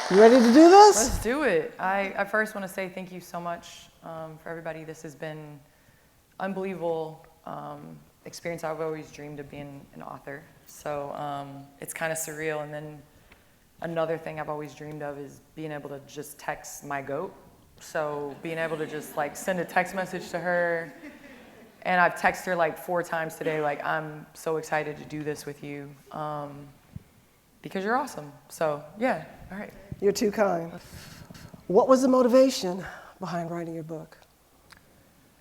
You ready to do this? Let's do it. I first want to say thank you so much for everybody. This has been unbelievable experience. I've always dreamed of being an author, so it's kind of surreal. And then another thing I've always dreamed of is being able to just text my goat. So being able to just like send a text message to her, and I've texted her like 4 times today, like I'm so excited to do this with you because you're awesome. So yeah, all right. You're too kind. What was the motivation behind writing your book?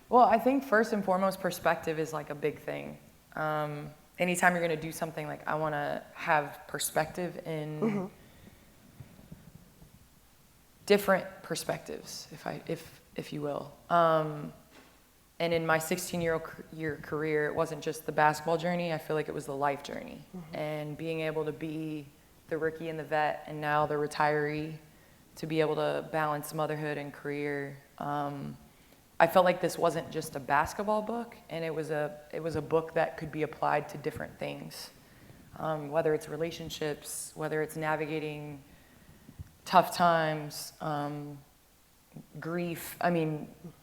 Well, I think first and foremost, perspective is like a big thing. Anytime you're gonna do something, like I wanna have perspective in different perspectives, if you will. And in my 16-year career, it wasn't just the basketball journey, I feel like it was the life journey. And being able to be the rookie and the vet, and now the retiree, to be able to balance motherhood and career. I felt like this wasn't just a basketball book, and it was a book that could be applied to different things, whether it's relationships, whether it's navigating tough times, grief,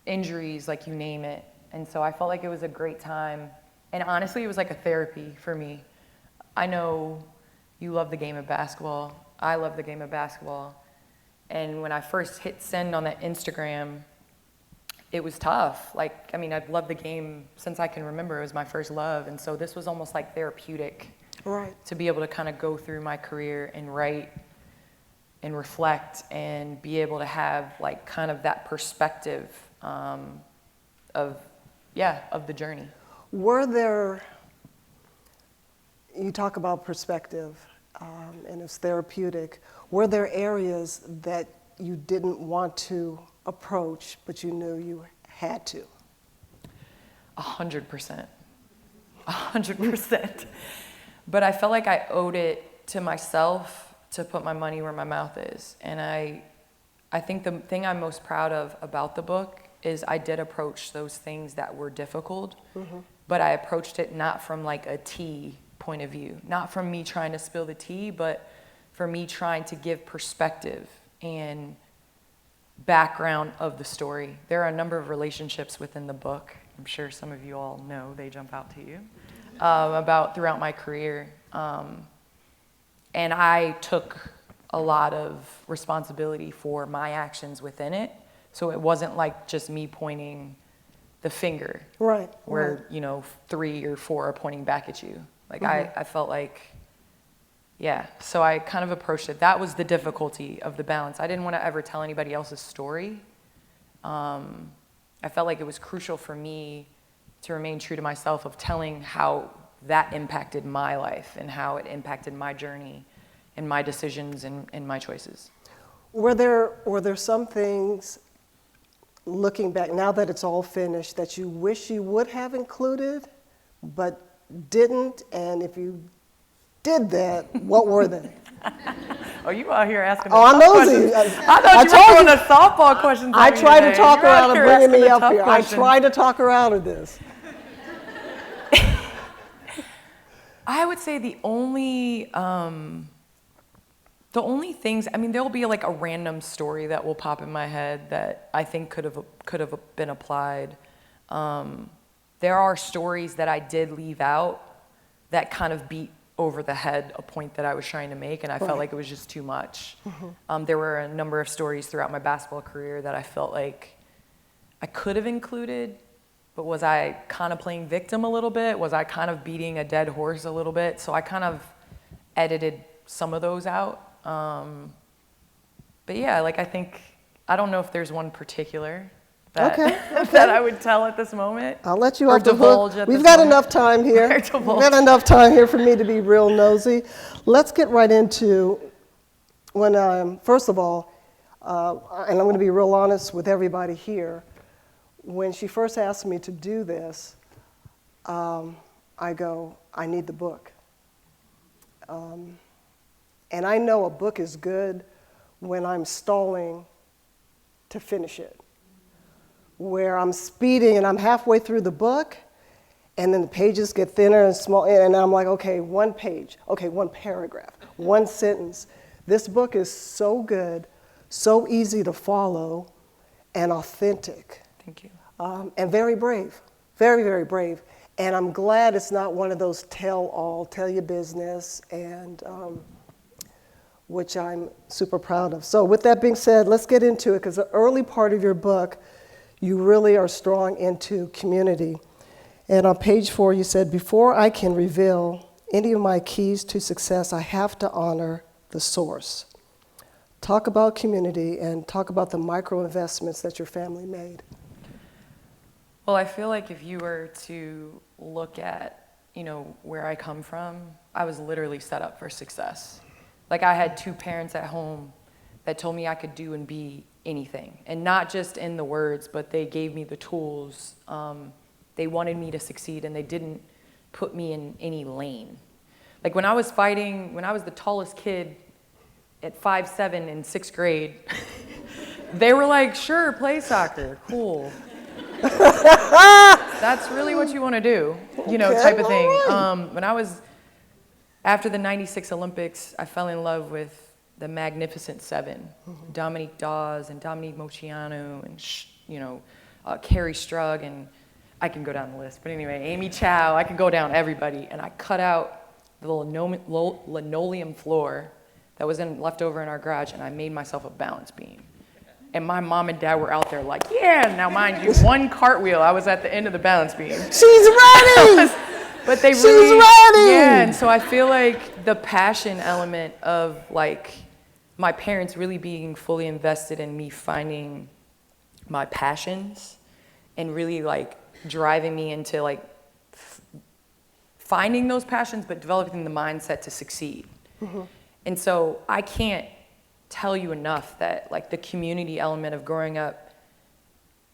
injuries, like you name it. And so I felt like it was a great time, and honestly, it was like a therapy for me. I know you love the game of basketball. I love the game of basketball. And when I first hit send on that Instagram, it was tough. I've loved the game since I can remember. It was my first love. And so this was almost like therapeutic. Right. To be able to kind of go through my career and write and reflect and be able to have like kind of that perspective of the journey. You talk about perspective, and it's therapeutic. Were there areas that you didn't want to approach, but you knew you had to? 100%. 100%. But I felt like I owed it to myself to put my money where my mouth is. And I think the thing I'm most proud of about the book is I did approach those things that were difficult, but I approached it not from like a tea point of view, not from me trying to spill the tea, but for me trying to give perspective and background of the story. There are a number of relationships within the book. I'm sure some of you all know, they jump out to you, about throughout my career. And I took a lot of responsibility for my actions within it. So it wasn't like just me pointing the finger. Right. Where, 3 or 4 are pointing back at you. Like I felt like, so I kind of approached it. That was the difficulty of the balance. I didn't want to ever tell anybody else's story. I felt like it was crucial for me to remain true to myself of telling how that impacted my life and how it impacted my journey and my decisions and my choices. Were there some things, looking back, now that it's all finished, that you wish you would have included, but didn't? And if you did that, what were they? Oh, you out here asking I'm nosy. I thought you were throwing the softball questions. I tried to talk her out of bringing me up here. I tried to talk her out of this. I would say the only things, there'll be like a random story that will pop in my head that I think could have been applied. There are stories that I did leave out that kind of beat over the head a point that I was trying to make, and I felt like it was just too much. There were a number of stories throughout my basketball career that I felt like I could have included, but was I kind of playing victim a little bit? Was I kind of beating a dead horse a little bit? So I kind of edited some of those out. But yeah, I don't know if there's one particular that, that I would tell at this moment. I'll let you off the hook. We've got enough time here. We've got enough time here for me to be real nosy. Let's get right into when, first of all, and I'm going to be real honest with everybody here, when she first asked me to do this, I go, I need the book. And I know a book is good when I'm stalling to finish it, where I'm speeding and I'm halfway through the book, and then the pages get thinner and small, and I'm like, okay, one page, okay, one paragraph, one sentence. This book is so good, so easy to follow, and authentic. Thank you. And very brave, very, very brave. And I'm glad it's not one of those tell your business, and which I'm super proud of. So with that being said, let's get into it, because the early part of your book, you really are strong into community. And on page 4, you said, before I can reveal any of my keys to success, I have to honor the source. Talk about community and talk about the micro investments that your family made. Well, I feel like if you were to look at, where I come from, I was literally set up for success. Like, I had 2 parents at home that told me I could do and be anything. And not just in the words, but they gave me the tools. They wanted me to succeed, and they didn't put me in any lane. Like, when I was the tallest kid at 5'7" in 6th grade, they were like, sure, play soccer, cool. That's really what you want to do, type of thing. Right. After the 96 Olympics, I fell in love with the Magnificent Seven, Dominique Dawes and Dominique Moceanu and, Carrie Strug, and I can go down the list. But anyway, Amy Chow, I can go down everybody. And I cut out the linoleum floor that was left over in our garage, and I made myself a balance beam. And my mom and dad were out there like, yeah, now mind you, one cartwheel, I was at the end of the balance beam. She's ready! But they She's really, ready! Yeah, and so I feel like the passion element of like my parents really being fully invested in me finding my passions and really like driving me into like finding those passions, but developing the mindset to succeed. Mm-hmm. And so I can't tell you enough that like the community element of growing up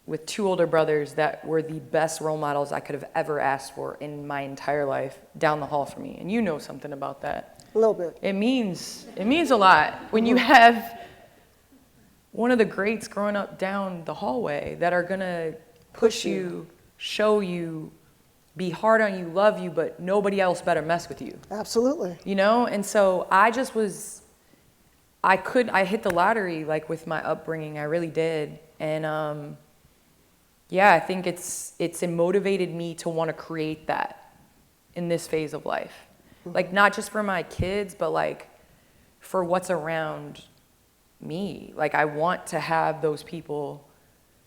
with 2 older brothers that were the best role models I could have ever asked for in my entire life down the hall from me. And you know something about that. A little bit. It means a lot when you have one of the greats growing up down the hallway that are gonna push you, show you, be hard on you, love you, but nobody else better mess with you. Absolutely. And so I just was, I hit the lottery like with my upbringing, I really did. And I think it motivated me to want to create that in this phase of life. Mm-hmm. Like not just for my kids, but like for what's around me. Like I want to have those people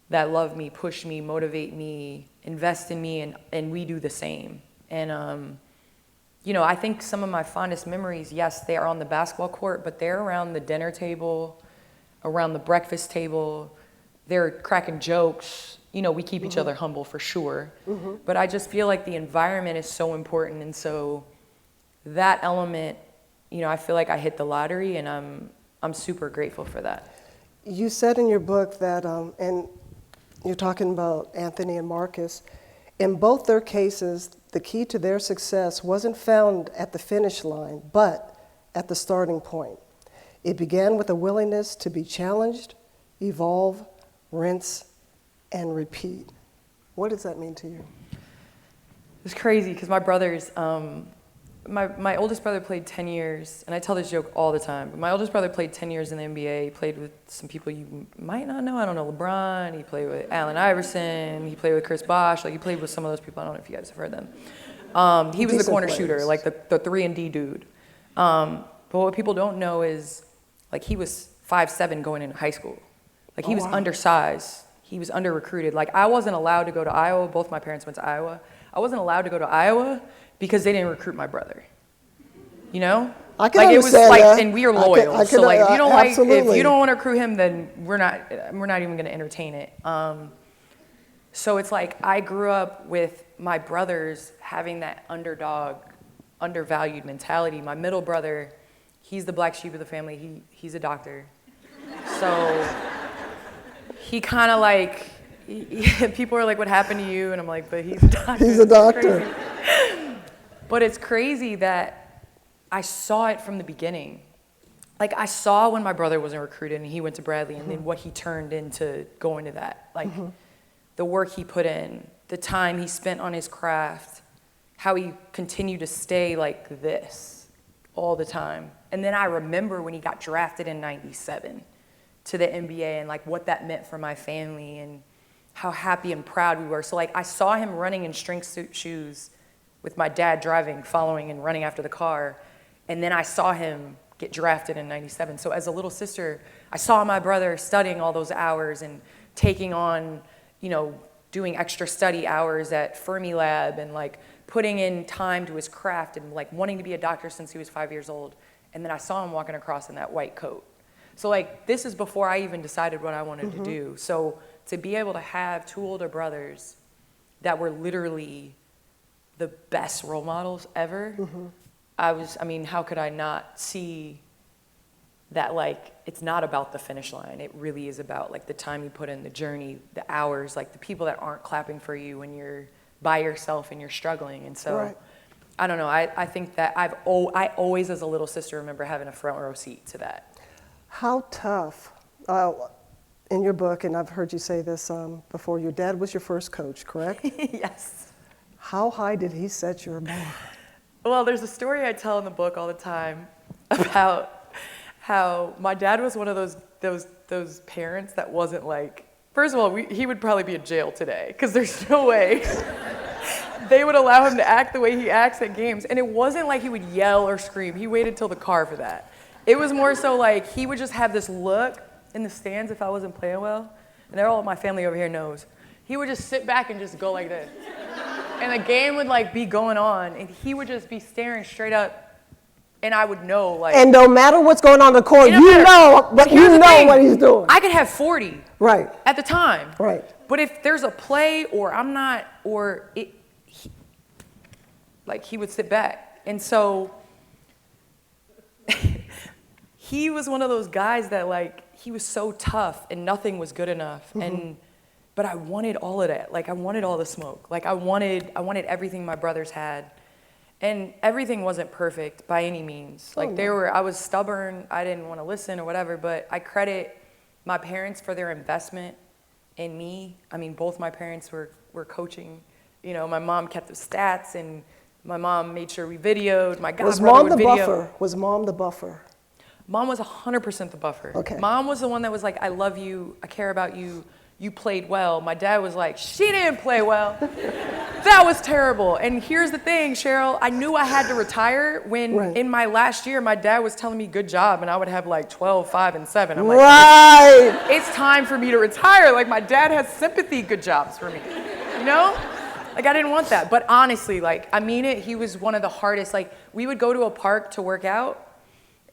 that love me, push me, motivate me, invest in me, and we do the same. And I think some of my fondest memories, yes, they are on the basketball court, but they're around the dinner table, around the breakfast table. They're cracking jokes. We keep each other humble for sure. Mm-hmm. But I just feel like the environment is so important. And so that element, I feel like I hit the lottery, and I'm super grateful for that. You said in your book that, and you're talking about Anthony and Marcus, in both their cases, the key to their success wasn't found at the finish line, but at the starting point. It began with a willingness to be challenged, evolve, rinse, and repeat. What does that mean to you? It's crazy because my brothers, my oldest brother played 10 years, and I tell this joke all the time, but my oldest brother played 10 years in the NBA. He played with some people you might not know. I don't know, LeBron. He played with Allen Iverson. He played with Chris Bosh. Like, he played with some of those people. I don't know if you guys have heard them. He was the corner shooter, like the 3-and-D dude. But what people don't know is, like, he was 5'7" going into high school. Like, he was undersized. He was under-recruited. Like, I wasn't allowed to go to Iowa. Both my parents went to Iowa. I wasn't allowed to go to Iowa because they didn't recruit my brother. I can like understand it was like, that. and we are loyal. So like, if you don't absolutely. if you don't want to recruit him, then we're not even going to entertain it. So it's like I grew up with my brothers having that underdog, undervalued mentality. My middle brother, he's the black sheep of the family. He's a doctor. So he kind of like, people are like, what happened to you? And I'm like, but he's a doctor. He's a doctor. But it's crazy that I saw it from the beginning. Like, I saw when my brother wasn't recruited and he went to Bradley, and then what he turned into going to that. Like, the work he put in, the time he spent on his craft, how he continued to stay like this all the time. And then I remember when he got drafted in 97 to the NBA and like what that meant for my family and how happy and proud we were. So like I saw him running in string suit shoes with my dad driving, following and running after the car. And then I saw him get drafted in 97. So as a little sister, I saw my brother studying all those hours and taking on, you know, doing extra study hours at Fermilab and like putting in time to his craft and like wanting to be a doctor since he was 5 years old. And then I saw him walking across in that white coat. So like this is before I even decided what I wanted to do. So to be able to have two older brothers that were literally the best role models ever, I mean, how could I not see that like it's not about the finish line. It really is about like the time you put in, the journey, the hours, like the people that aren't clapping for you when you're by yourself and you're struggling. And so I don't know, I think that I always as a little sister remember having a front row seat to that. How tough, in your book, and I've heard you say this before, your dad was your first coach, correct? Yes. How high did he set your bar? Well, there's a story I tell in the book all the time about how my dad was one of those parents that wasn't like, first of all, he would probably be in jail today because there's no way they would allow him to act the way he acts at games. And it wasn't like he would yell or scream. He waited till the car for that. It was more so like he would just have this look in the stands if I wasn't playing well. And all my family over here knows. He would just sit back and just go like this. And the game would like be going on and he would just be staring straight up. And I would know, like... And no matter what's going on in the court, you know what he's doing. I could have 40 at the time. Right. But if there's a play or I'm not, he would sit back. And so he was one of those guys that, like, he was so tough and nothing was good enough. But I wanted all of that. Like, I wanted all the smoke. Like, I wanted everything my brothers had. And everything wasn't perfect by any means. Like I was stubborn, I didn't want to listen or whatever, but I credit my parents for their investment in me. I mean, both my parents were coaching. You know, my mom kept the stats and my mom made sure we videoed. My godbrother would video. Was mom the buffer? Mom was 100% the buffer. Okay. Mom was the one that was like, I love you, I care about you, you played well. My dad was like, she didn't play well. That was terrible. And here's the thing, Cheryl, I knew I had to retire when in my last year, my dad was telling me good job and I would have like 12, 5, and 7. I'm like, it's time for me to retire. Like my dad has sympathy good jobs for me, you know? Like I didn't want that. But honestly, like I mean it, he was one of the hardest. Like we would go to a park to work out.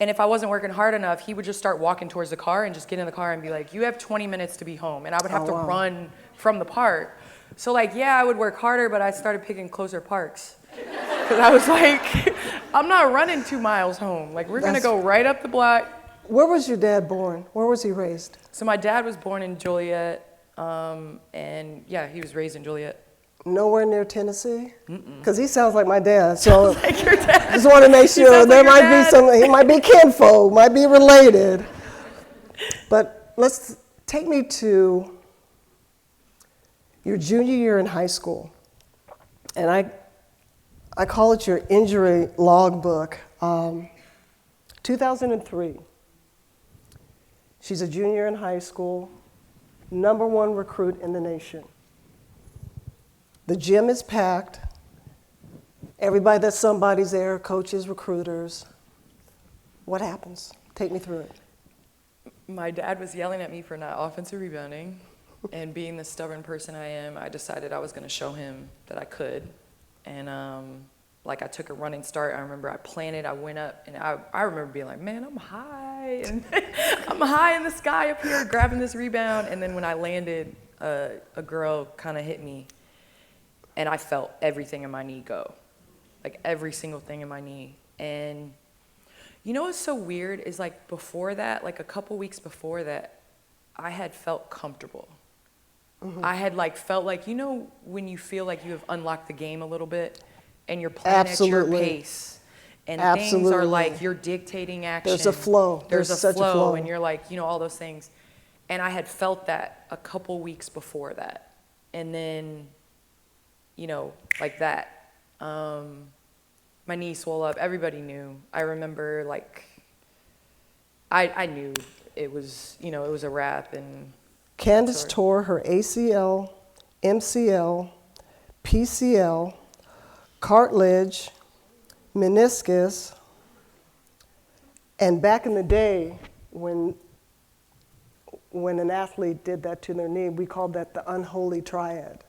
And if I wasn't working hard enough, he would just start walking towards the car and just get in the car and be like, you have 20 minutes to be home. And I would have to run from the park. So like, yeah, I would work harder, but I started picking closer parks. Because I was like, I'm not running 2 miles home. Like we're gonna go right up the block. Where was your dad born? Where was he raised? So my dad was born in Joliet. And yeah, he was raised in Joliet. Nowhere near Tennessee? Because he sounds like my dad, so like your dad. Just want to make sure there might be he might be kinfolk, might be related. But let's take me to your junior year in high school. And I call it your injury logbook. 2003. She's a junior in high school, #1 recruit in the nation. The gym is packed. Everybody that's somebody's there, coaches, recruiters. What happens? Take me through it. My dad was yelling at me for not offensive rebounding. And being the stubborn person I am, I decided I was going to show him that I could. And like I took a running start. I remember I planted, I went up, and I remember being like, man, I'm high. And I'm high in the sky up here grabbing this rebound. And then when I landed, a girl kind of hit me. And I felt everything in my knee go, like every single thing in my knee. And you know what's so weird is like before that, like a couple weeks before that, I had felt comfortable. I had like felt like, you know, when you feel like you have unlocked the game a little bit and you're playing at your pace and things are like you're dictating action. There's a flow. There's a flow and you're like, you know, all those things. And I had felt that a couple weeks before that. And then, you know, like that. my knee swelled up. Everybody knew. I remember, like, I knew it was, you know, it was a wrap. And Candace tore her ACL, MCL, PCL, cartilage, meniscus, and back in the day when an athlete did that to their knee, we called that the unholy triad,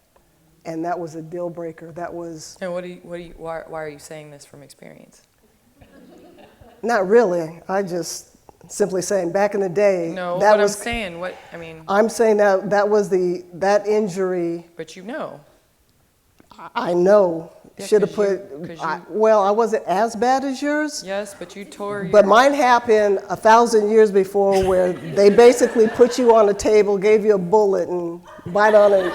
and that was a deal breaker. That was. And why are you saying this from experience? Not really. I just simply saying back in the day. No, that what was, I'm saying, what I mean. I'm saying that was that injury. But you know. I know. Yeah, Should have put. Well, I wasn't as bad as yours. Yes, but you tore. But mine happened 1,000 years before, where they basically put you on a table, gave you a bullet, and bite on it.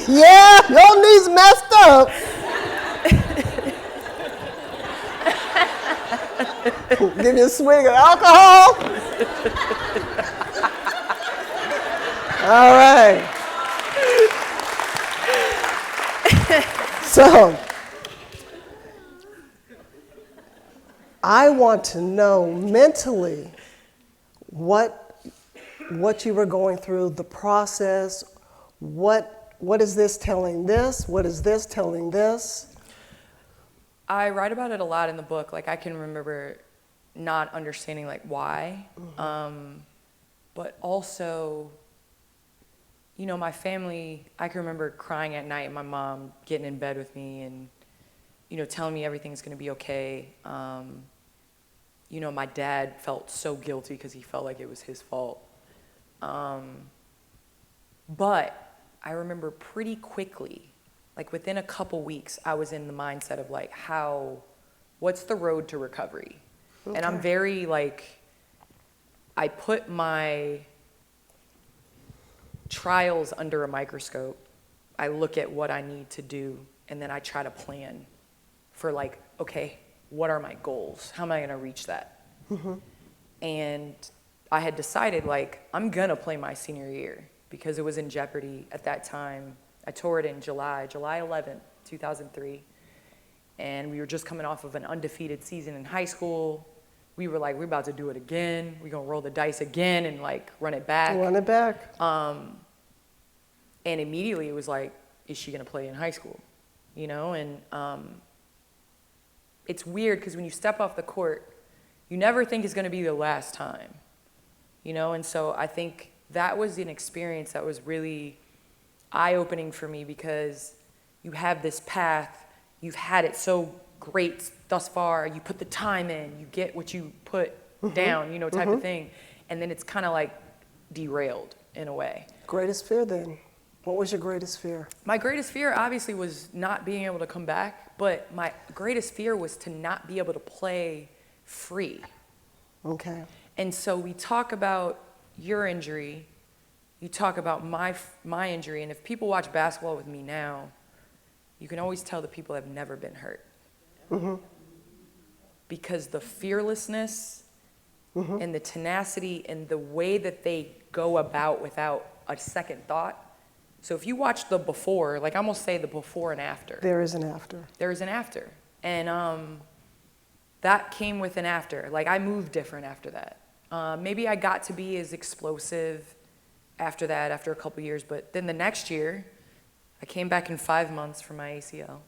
Yeah, your knees messed up. Give you a swig of alcohol. All right. So, I want to know mentally what you were going through, the process, what is this telling this, what is this telling this? I write about it a lot in the book. Like, I can remember not understanding, like, why, but also, you know, my family, I can remember crying at night, my mom getting in bed with me and, you know, telling me everything's gonna be okay. You know, my dad felt so guilty because he felt like it was his fault. But I remember pretty quickly, like within a couple weeks, I was in the mindset of like, what's the road to recovery? Okay. And I'm very like, I put my trials under a microscope. I look at what I need to do, and then I try to plan for like, okay, what are my goals? How am I gonna reach that? Mm-hmm. And I had decided like, I'm gonna play my senior year because it was in jeopardy at that time. I tore it in July 11th, 2003. And we were just coming off of an undefeated season in high school. We were like, we're about to do it again. We're gonna roll the dice again and like run it back. Run it back. And immediately it was like, is she gonna play in high school? You know, and it's weird because when you step off the court, you never think it's gonna be the last time. You know, and so I think that was an experience that was really eye-opening for me because you have this path, you've had it so great thus far, you put the time in, you get what you put down, you know, type of thing, and then it's kind of like derailed in a way. Greatest fear then? What was your greatest fear? My greatest fear obviously was not being able to come back, but my greatest fear was to not be able to play free. Okay. And so we talk about your injury, you talk about my injury, and if people watch basketball with me now, you can always tell the people have never been hurt. Mm-hmm. Because the fearlessness and the tenacity and the way that they go about without a second thought. So if you watch the before, like I'm gonna say the before and after. There is an after. There is an after. And that came with an after. Like I moved different after that. Maybe I got to be as explosive after that, after a couple years, but then the next year, I came back in 5 months from my ACL.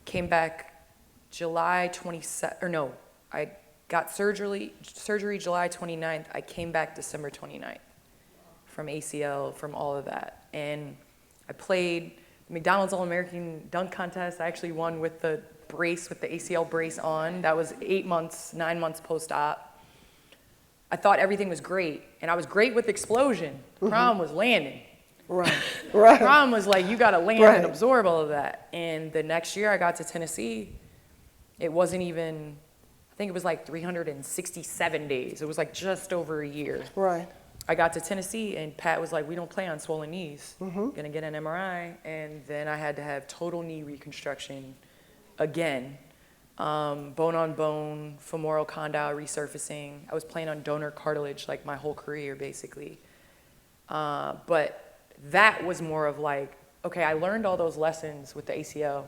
Came back July 27th, or no, I got surgery July 29th. I came back December 29th from ACL, from all of that. And I played the McDonald's All-American Dunk Contest. I actually won with the brace, with the ACL brace on. That was 9 months post-op. I thought everything was great, and I was great with explosion. The problem was landing. Right. The problem was like, you gotta land and absorb all of that. And the next year I got to Tennessee, it wasn't even, I think it was like 367 days. It was like just over a year. Right. I got to Tennessee and Pat was like, we don't play on swollen knees. Gonna get an MRI. And then I had to have total knee reconstruction again. Bone on bone, femoral condyle resurfacing. I was playing on donor cartilage like my whole career basically. But that was more of like, okay, I learned all those lessons with the ACL.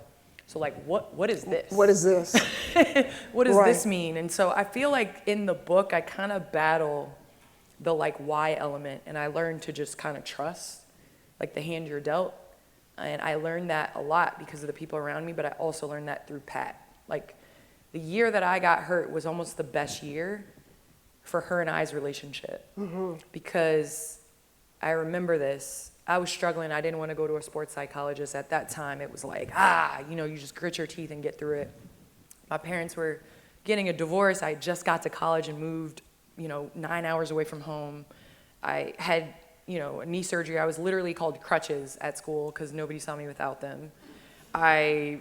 So like, what is this? What is this? What does this mean? And so I feel like in the book, I kind of battle the like why element, and I learned to just kind of trust like the hand you're dealt. And I learned that a lot because of the people around me, but I also learned that through Pat. Like the year that I got hurt was almost the best year for her and I's relationship. Because I remember this, I was struggling. I didn't want to go to a sports psychologist at that time. It was like, you just grit your teeth and get through it. My parents were getting a divorce. I just got to college and moved, 9 hours away from home. I had, a knee surgery. I was literally called crutches at school because nobody saw me without them. I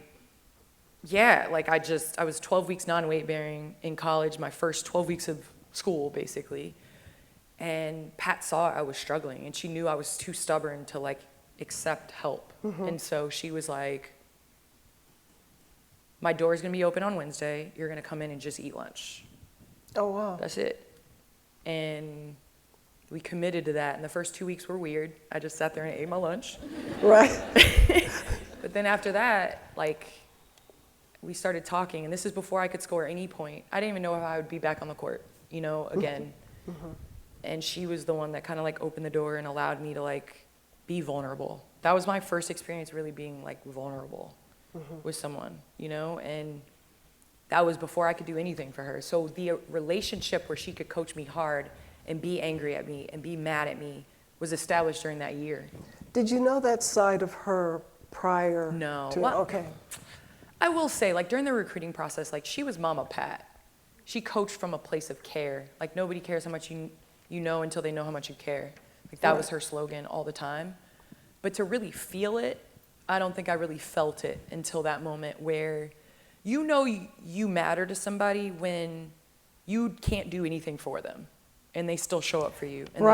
was 12 weeks non-weight bearing in college, my first 12 weeks of school, basically. And Pat saw I was struggling, and she knew I was too stubborn to like accept help. And so she was like, my door's gonna be open on Wednesday. You're gonna come in and just eat lunch. Oh, wow. That's it. And we committed to that, and the first 2 weeks were weird. I just sat there and ate my lunch. Right. But then after that, like, we started talking, and this is before I could score any point. I didn't even know if I would be back on the court, again. And she was the one that kind of like opened the door and allowed me to like be vulnerable. That was my first experience really being like vulnerable with someone, and that was before I could do anything for her. So the relationship where she could coach me hard and be angry at me and be mad at me was established during that year. Did you know that side of her prior? No. Okay. I will say, like, during the recruiting process, like, she was Mama Pat. She coached from a place of care. Like, nobody cares how much you know until they know how much you care. Like, that was her slogan all the time. But to really feel it, I don't think I really felt it until that moment where you matter to somebody when you can't do anything for them, and they still show up for you. And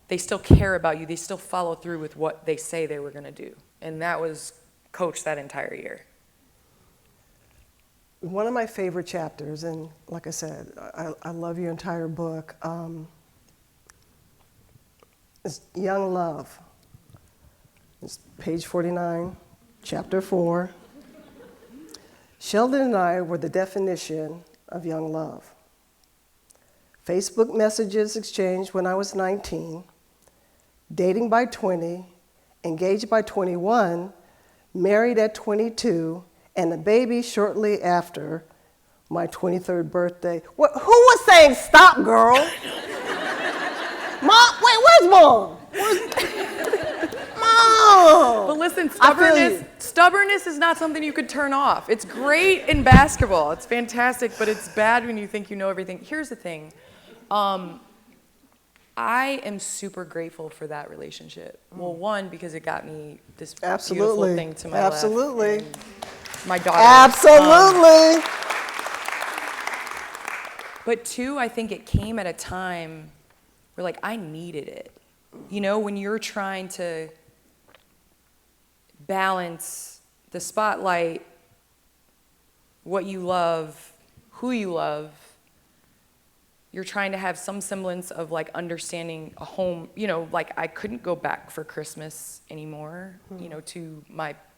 they still care about you. They still follow through with what they say they were going to do. And that was coached that entire year. One of my favorite chapters, and like I said, I love your entire book, is Young Love. It's page 49, chapter 4. Sheldon and I were the definition of young love. Facebook messages exchanged when I was 19, dating by 20, engaged by 21, married at 22, and a baby shortly after my 23rd birthday. Who was saying stop, girl? Mom, wait, where's Mom? Mom! But listen, stubbornness is not something you could turn off. It's great in basketball. It's fantastic, but it's bad when you think you know everything. Here's the thing. I am super grateful for that relationship. Well, one, because it got me this beautiful thing to my left. And my daughter. Absolutely. But two, I think it came at a time where like I needed it. When you're trying to balance the spotlight, what you love, who you love, you're trying to have some semblance of like understanding a home, like I couldn't go back for Christmas anymore, to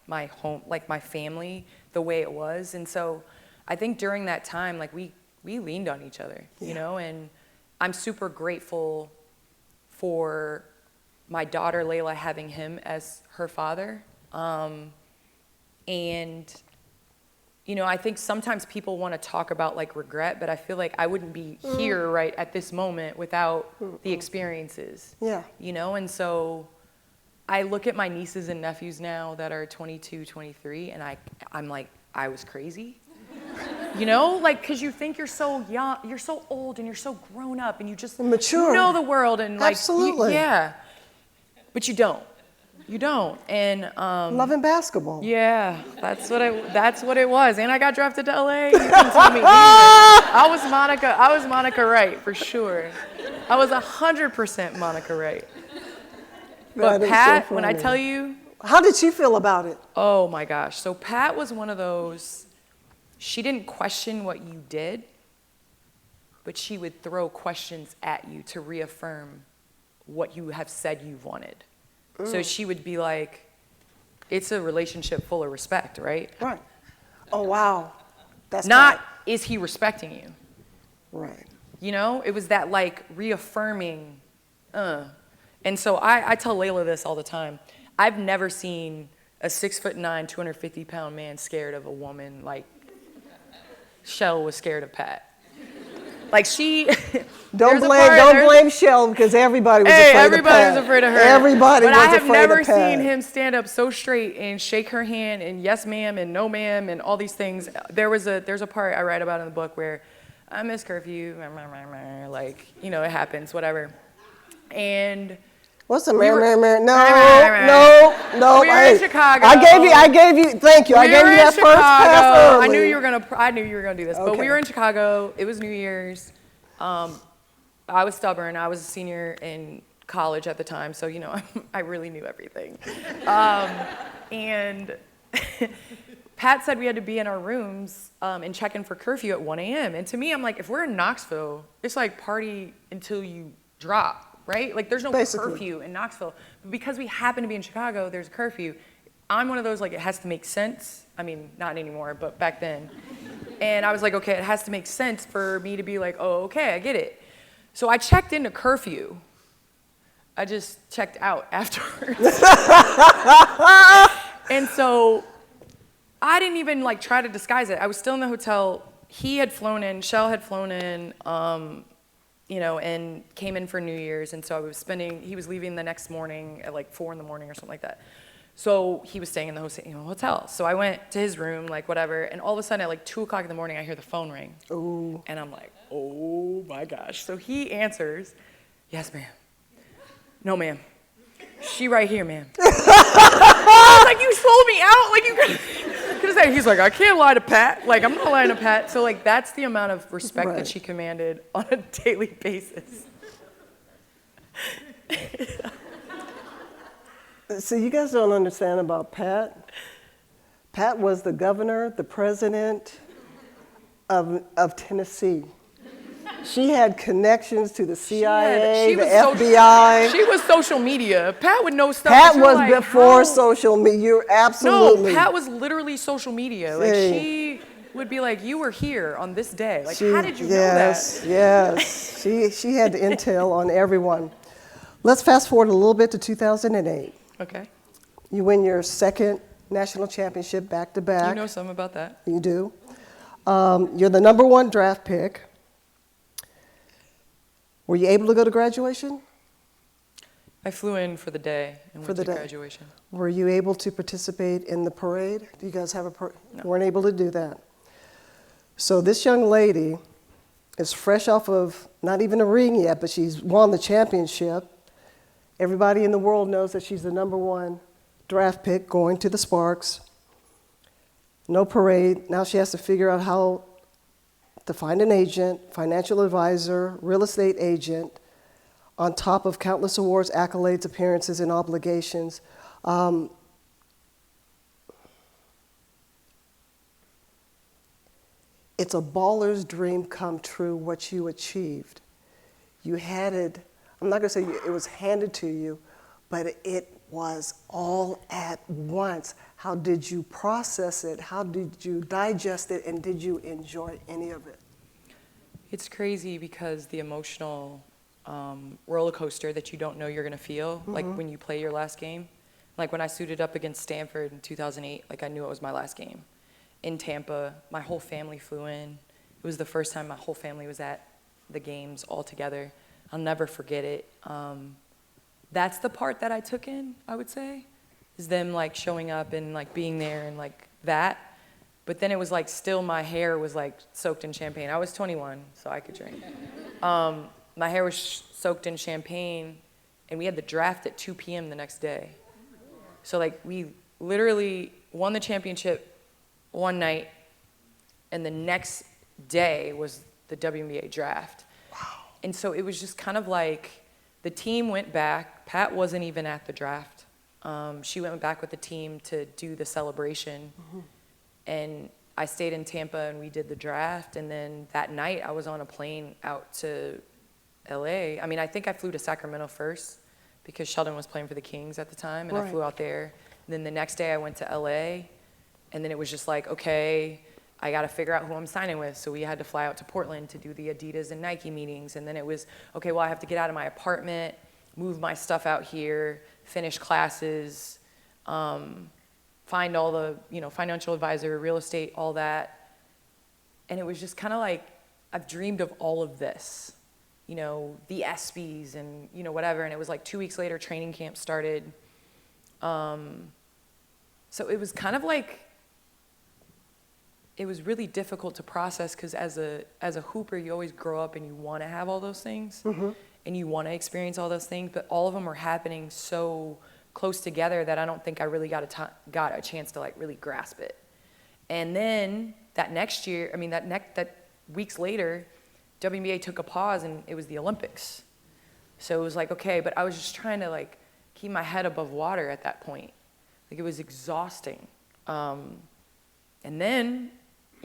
my home, like my family, the way it was. And so I think during that time, like we leaned on each other, and I'm super grateful for my daughter Layla having him as her father. I think sometimes people want to talk about like regret, but I feel like I wouldn't be here right at this moment without the experiences. Yeah. And so I look at my nieces and nephews now that are 22, 23, and I'm like, I was crazy. Like, because you think you're so young, you're so old, and you're so grown up, and you just mature, know the world, and like, absolutely, yeah. But you don't. And loving basketball. Yeah, that's what it was. And I got drafted to LA. You can tell me. I was Monica Wright for sure. I was 100% Monica Wright. But Pat, when I tell you, how did she feel about it? Oh my gosh. So Pat was one of those. She didn't question what you did, but she would throw questions at you to reaffirm what you have said you wanted. So she would be like, it's a relationship full of respect, right? Right. Oh, wow. That's not, is he respecting you? Right. You know, it was that like reaffirming, And so I tell Layla this all the time. I've never seen a 6'9", 250-pound man scared of a woman like Shell was scared of Pat. Like she, don't blame Shell because everybody was afraid of Pat. Everybody was afraid of her. Everybody was afraid of Pat. But I have never seen him stand up so straight and shake her hand and yes ma'am and no ma'am and all these things. There's a part I write about in the book where I miss curfew, like, you know, it happens, whatever. And what's the No. We were in Chicago. I gave you, thank you. I gave you that first pass early. I knew you were gonna do this. Okay. But we were in Chicago. It was New Year's. I was stubborn. I was a senior in college at the time, so you know, I really knew everything. And Pat said we had to be in our rooms and check in for curfew at 1 a.m. And to me, I'm like, if we're in Knoxville, it's like party until you drop, right? Like there's no curfew in Knoxville. But because we happen to be in Chicago, there's a curfew. I'm one of those, like, it has to make sense. I mean, not anymore, but back then. And I was like, okay, it has to make sense for me to be like, oh, okay, I get it. So I checked into curfew. I just checked out afterwards. And so I didn't even like try to disguise it. I was still in the hotel. He had flown in, Shell had flown in, you know, and came in for New Year's. And so he was leaving the next morning at like 4 in the morning or something like that. So he was staying in the hotel. So I went to his room, like whatever. And all of a sudden at like 2 o'clock in the morning, I hear the phone ring. Ooh. And I'm like, oh my gosh. So he answers, yes, ma'am. No, ma'am. She right here, ma'am. I was like, you sold me out? Like, you could have said, he's like, I can't lie to Pat. Like, I'm not lying to Pat. So, like, that's the amount of respect that she commanded on a daily basis. So you guys don't understand about Pat. Pat was the governor, the president of Tennessee. She had connections to the CIA, the FBI. She was social media. Pat would know stuff. Pat was like, before social media. You're absolutely. No, Pat was literally social media. Like she would be like, "You were here on this day." Like, how did you know that? Yes. She had the intel on everyone. Let's fast forward a little bit to 2008. Okay. You win your second national championship back to back. You know something about that? You do. You're the #1 draft pick. Were you able to go to graduation? I flew in for the day and went to graduation. Were you able to participate in the parade? Do you guys have a parade? No. You weren't able to do that. So this young lady is fresh off of not even a ring yet, but she's won the championship. Everybody in the world knows that she's the #1 draft pick going to the Sparks. No parade. Now she has to figure out how to find an agent, financial advisor, real estate agent, on top of countless awards, accolades, appearances, and obligations. It's a baller's dream come true, what you achieved. You had it, I'm not gonna say it was handed to you, but it was all at once. How did you process it? How did you digest it? And did you enjoy any of it? It's crazy because the emotional roller coaster that you don't know you're gonna feel, like when you play your last game. Like when I suited up against Stanford in 2008, like I knew it was my last game. In Tampa, my whole family flew in. It was the first time my whole family was at the games all together. I'll never forget it. That's the part that I took in, I would say, is them like showing up and like being there and like that. But then it was like still my hair was like soaked in champagne. I was 21, so I could drink. My hair was soaked in champagne, and we had the draft at 2 p.m. the next day. So like we literally won the championship one night, and the next day was the WNBA Draft. Wow. And so it was just kind of like the team went back. Pat wasn't even at the draft. She went back with the team to do the celebration. And I stayed in Tampa and we did the draft. And then that night I was on a plane out to LA. I mean, I think I flew to Sacramento first because Sheldon was playing for the Kings at the time. And I flew out there. then the next day I went to LA, and then it was just like, okay, I got to figure out who I'm signing with. So we had to fly out to Portland to do the Adidas and Nike meetings. And then it was, okay, well, I have to get out of my apartment, move my stuff out here, finish classes, find all the, financial advisor, real estate, all that. And it was just kind of like, I've dreamed of all of this, the ESPYs and, whatever. And it was like 2 weeks later, training camp started. So it was kind of like, it was really difficult to process because as a hooper, you always grow up and you want to have all those things and you want to experience all those things, but all of them were happening so close together that I don't think I really got a chance to like really grasp it. And then that next year, that weeks later, WNBA took a pause and it was the Olympics. So it was like, okay, but I was just trying to like keep my head above water at that point. Like it was exhausting. And then,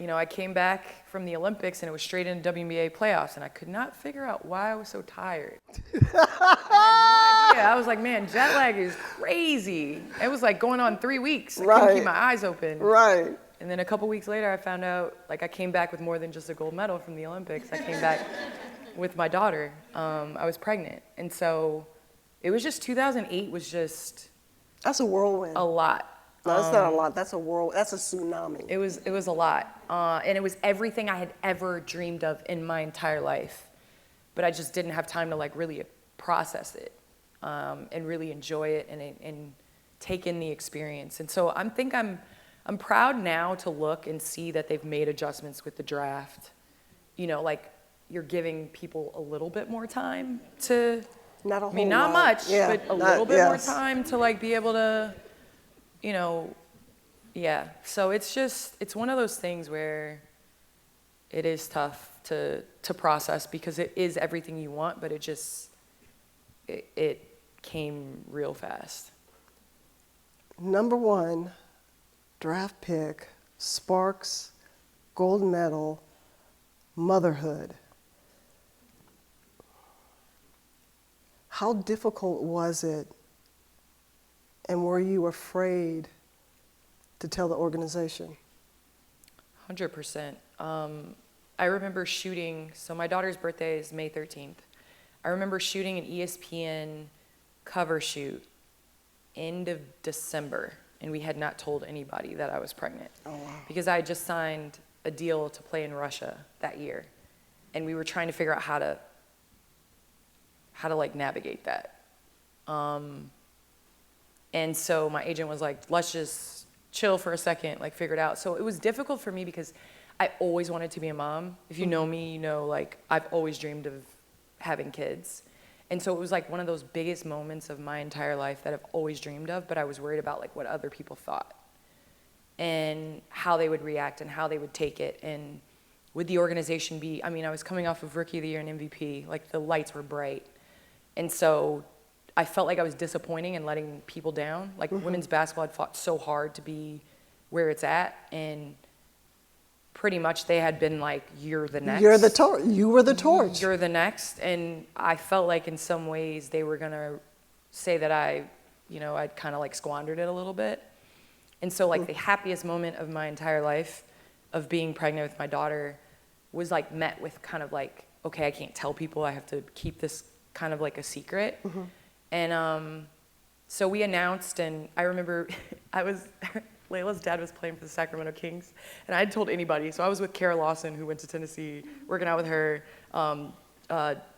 I came back from the Olympics and it was straight into WNBA playoffs and I could not figure out why I was so tired. I had no idea. I was like, man, jet lag is crazy. It was like going on 3 weeks. I couldn't keep my eyes open. Right. And then a couple weeks later, I found out, like I came back with more than just a gold medal from the Olympics. I came back with my daughter. I was pregnant. And so it was just 2008 was just... That's a whirlwind. A lot. No, that's not a lot. That's a tsunami. It was a lot. And it was everything I had ever dreamed of in my entire life. But I just didn't have time to like really process it and really enjoy it and take in the experience. And so I'm proud now to look and see that they've made adjustments with the draft. Like you're giving people a little bit more time to, not a whole not lot. much, but a little bit more time to like be able to, yeah. So it's one of those things where it is tough to process because it is everything you want, but it came real fast. Number 1, draft pick, sparks, gold medal, motherhood. How difficult was it, and were you afraid to tell the organization? 100%. I remember shooting, so my daughter's birthday is May 13th. I remember shooting an ESPN cover shoot end of December, and we had not told anybody that I was pregnant. Oh, wow. Because I had just signed a deal to play in Russia that year, and we were trying to figure out how to like navigate that. And so my agent was like, let's just chill for a second, like figure it out. So it was difficult for me because I always wanted to be a mom. If you know me, like I've always dreamed of having kids. And so it was like one of those biggest moments of my entire life that I've always dreamed of, but I was worried about like what other people thought and how they would react and how they would take it. And would the organization be, I was coming off of Rookie of the Year and MVP, like the lights were bright. And so I felt like I was disappointing and letting people down. Like women's basketball had fought so hard to be where it's at, and pretty much they had been like, you're the next. You were the torch. You're the next. And I felt like in some ways they were gonna say that I'd kind of like squandered it a little bit. And so like the happiest moment of my entire life of being pregnant with my daughter was like met with kind of like, okay, I can't tell people, I have to keep this kind of like a secret. And so we announced, and I remember Layla's dad was playing for the Sacramento Kings, and I hadn't told anybody. So I was with Kara Lawson, who went to Tennessee, working out with her.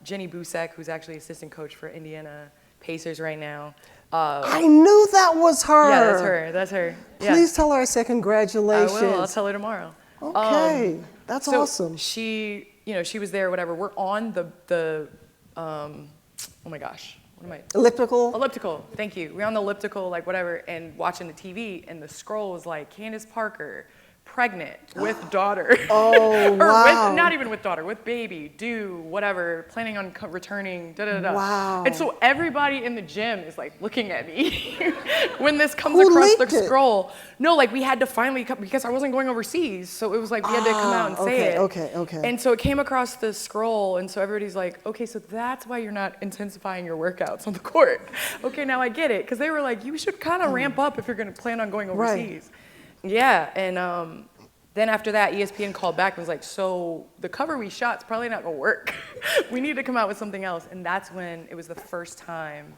Jenny Busek, who's actually assistant coach for Indiana Pacers right now. I knew that was her. Yeah, that's her. Yeah. Please tell her I said congratulations. I will. I'll tell her tomorrow. Okay, that's awesome. She, she was there, whatever. We're on the oh my gosh, what am I? Elliptical, thank you. We're on the elliptical, like whatever, and watching the TV, and the scroll was like, Candace Parker, pregnant with daughter. Oh, or wow. not even with daughter, with baby, due, whatever, planning on returning, da-da-da. Wow. And so everybody in the gym is like looking at me when this comes Who across the leaked it? scroll. No, like we had to finally come, because I wasn't going overseas, so it was like we had to come out and say it. Okay. And so it came across the scroll, and so everybody's like, okay, so that's why you're not intensifying your workouts on the court. Okay, now I get it, because they were like, you should kind of ramp up if you're going to plan on going overseas. Right. Yeah, and then after that, ESPN called back and was like, so the cover we shot's probably not gonna work. We need to come out with something else. And that's when it was the first time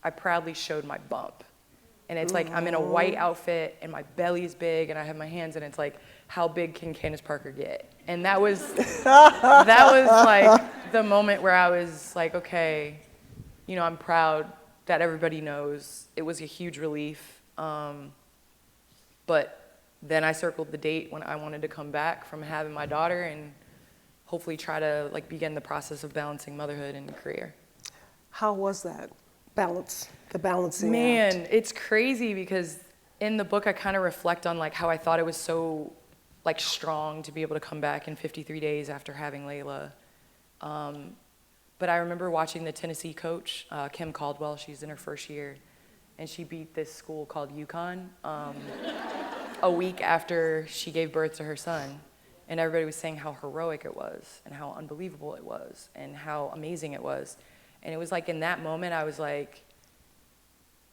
I proudly showed my bump. And it's like, I'm in a white outfit and my belly's big and I have my hands and it's like, how big can Candace Parker get? And that was like the moment where I was like, okay, you know, I'm proud that everybody knows. It was a huge relief. But then I circled the date when I wanted to come back from having my daughter and hopefully try to like begin the process of balancing motherhood and career. How was that the balancing Man, act? it's crazy because in the book I kind of reflect on like how I thought it was so like strong to be able to come back in 53 days after having Layla. But I remember watching the Tennessee coach, Kim Caldwell, she's in her first year, and she beat this school called UConn. A week after she gave birth to her son, and everybody was saying how heroic it was and how unbelievable it was and how amazing it was. And it was like in that moment I was like,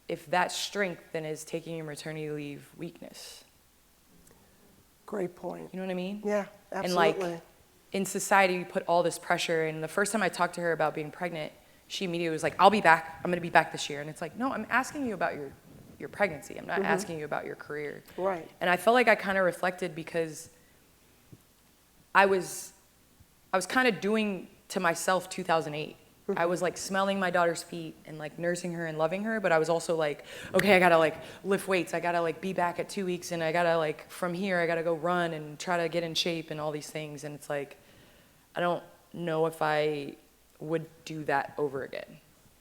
if that's strength, then is taking your maternity leave weakness? Great point. You know what I mean? Yeah, absolutely. And like in society we put all this pressure, and the first time I talked to her about being pregnant, she immediately was like, I'll be back, I'm gonna be back this year. And it's like, no, I'm asking you about your pregnancy. I'm not asking you about your career. Right. And I felt like I kind of reflected because I was kind of doing to myself 2008. I was like smelling my daughter's feet and like nursing her and loving her, but I was also like, okay, I gotta like lift weights. I gotta like be back at 2 weeks, and I gotta like from here, I gotta go run and try to get in shape and all these things. And it's like, I don't know if I would do that over again.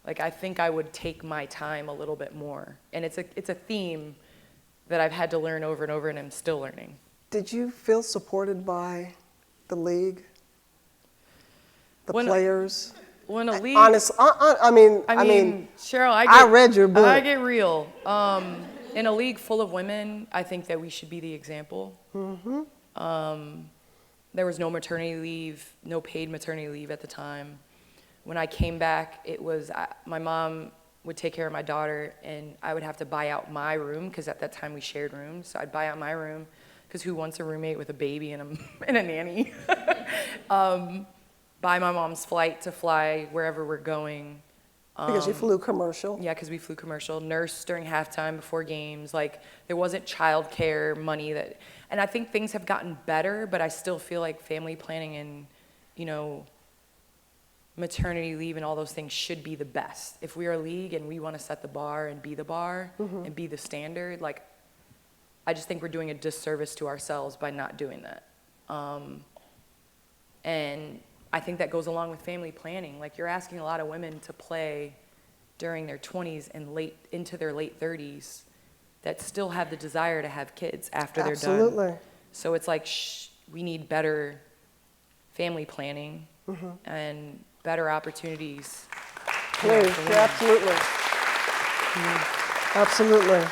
Like, I think I would take my time a little bit more. And it's a theme that I've had to learn over and over, and I'm still learning. Did you feel supported by the league, the players? When a league, I mean, Cheryl, I read your book. I get real. In a league full of women, I think that we should be the example. Mm-hmm. There was no maternity leave, no paid maternity leave at the time. When I came back, it was my mom would take care of my daughter, and I would have to buy out my room because at that time we shared rooms. So I'd buy out my room because who wants a roommate with a baby and a nanny? Buy my mom's flight to fly wherever we're going. Because you flew commercial? Yeah, because we flew commercial. Nurse during halftime before games. Like, there wasn't childcare money that, and I think things have gotten better, but I still feel like family planning and, you know, maternity leave and all those things should be the best. If we're a league and we want to set the bar and be the bar and be the standard, like, I just think we're doing a disservice to ourselves by not doing that. And I think that goes along with family planning. Like, you're asking a lot of women to play during their 20s and into their late 30s that still have the desire to have kids after they're done. Absolutely. So it's like, we need better family planning and better opportunities. Yeah, absolutely. Absolutely.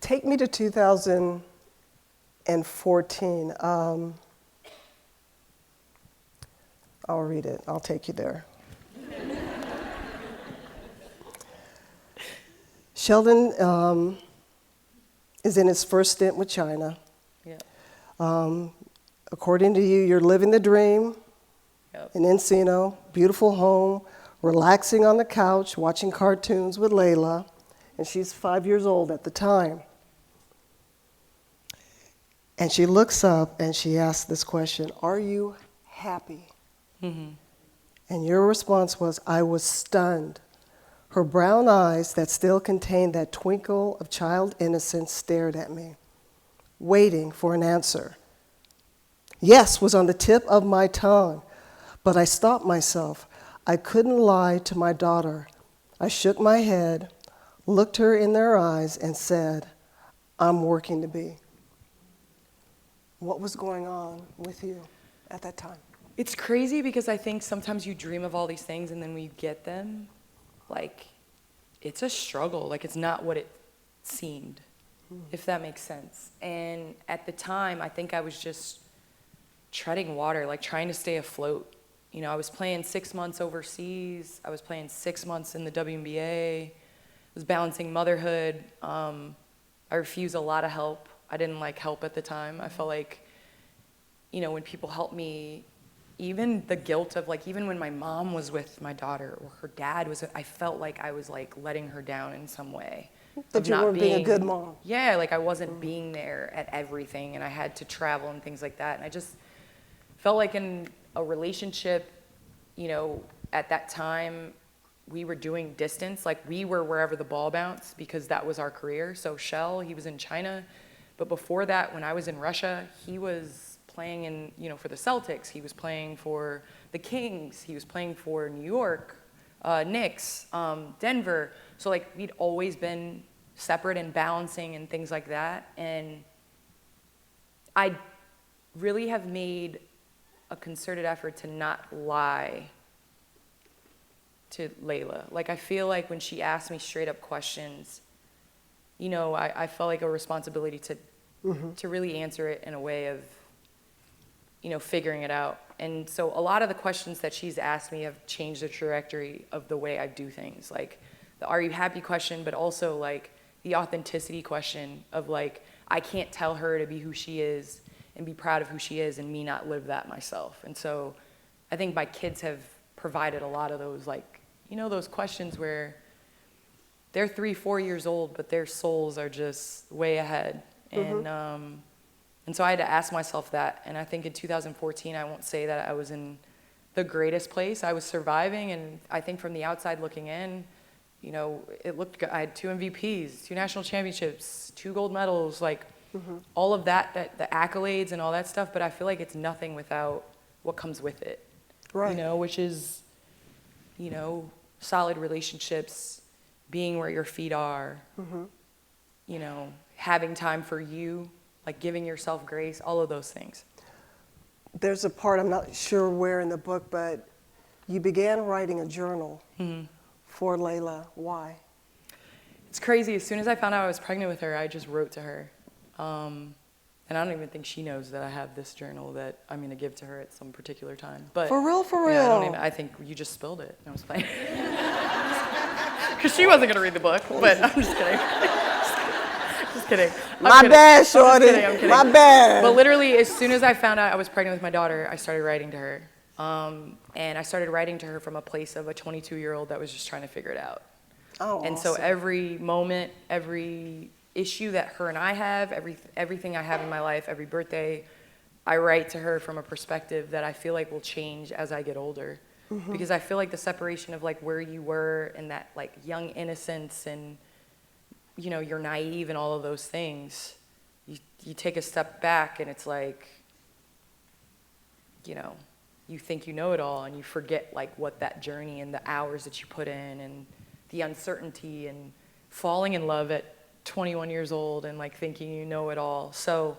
Take me to 2014. I'll read it. I'll take you there. Sheldon is in his first stint with China. Yeah. According to you, you're living the dream Yep. in Encino, beautiful home, relaxing on the couch, watching cartoons with Layla, and she's 5 years old at the time. And she looks up and she asks this question, "Are you happy?" Mm-hmm. And your response was, "I was stunned." Her brown eyes that still contained that twinkle of child innocence stared at me, waiting for an answer. Yes was on the tip of my tongue, but I stopped myself. I couldn't lie to my daughter. I shook my head, looked her in their eyes, and said, I'm working to be. What was going on with you at that time? It's crazy because I think sometimes you dream of all these things and then when you get them, like, it's a struggle. Like, it's not what it seemed, if that makes sense. And at the time, I think I was just treading water, like trying to stay afloat. You know, I was playing 6 months overseas. I was playing 6 months in the WNBA. I was balancing motherhood. I refused a lot of help. I didn't like help at the time. I felt like, you know, when people helped me, even the guilt of like, even when my mom was with my daughter or her dad was, I felt like I was like letting her down in some way. That you weren't being a good mom. Yeah, like I wasn't being there at everything and I had to travel and things like that. And I just felt like in a relationship, you know, at that time, we were doing distance. Like we were wherever the ball bounced because that was our career. So Shell, he was in China. But before that, when I was in Russia, he was playing in, you know, for the Celtics. He was playing for the Kings. He was playing for New York, Knicks, Denver. So like we'd always been separate and balancing and things like that. And I really have made a concerted effort to not lie to Layla. Like I feel like when she asked me straight up questions, you know, I felt like a responsibility to really answer it in a way of, you know, figuring it out. And so a lot of the questions that she's asked me have changed the trajectory of the way I do things. Like the are you happy question, but also like the authenticity question of like, I can't tell her to be who she is and be proud of who she is and me not live that myself. And so I think my kids have provided a lot of those, like, you know, those questions where they're 3, 4 years old, but their souls are just way ahead. And so I had to ask myself that. And I think in 2014, I won't say that I was in the greatest place. I was surviving. And I think from the outside looking in, you know, it looked good. I had 2 MVPs, 2 national championships, 2 gold medals, like all of that, the accolades and all that stuff. But I feel like it's nothing without what comes with it. Right. You know, which is, you know, solid relationships, being where your feet are, you know, having time for you, like giving yourself grace, all of those things. There's a part, I'm not sure where in the book, but you began writing a journal for Layla. Why? It's crazy. As soon as I found out I was pregnant with her, I just wrote to her. And I don't even think she knows that I have this journal that I'm going to give to her at some particular time. But for real? Yeah, I think you just spilled it. I was playing. Because she wasn't going to read the book, but I'm just kidding. Just kidding. My bad, shorty. I'm kidding. My bad. But literally, as soon as I found out I was pregnant with my daughter, I started writing to her. And I started writing to her from a place of a 22-year-old that was just trying to figure it out. Oh, and awesome. So every moment, every issue that her and I have, everything I have in my life, every birthday, I write to her from a perspective that I feel like will change as I get older. Because I feel like the separation of like where you were and that like young innocence and, you know, you're naive and all of those things, you take a step back and it's like, you know, you think you know it all and you forget like what that journey and the hours that you put in and the uncertainty and falling in love at 21 years old and like thinking you know it all. So,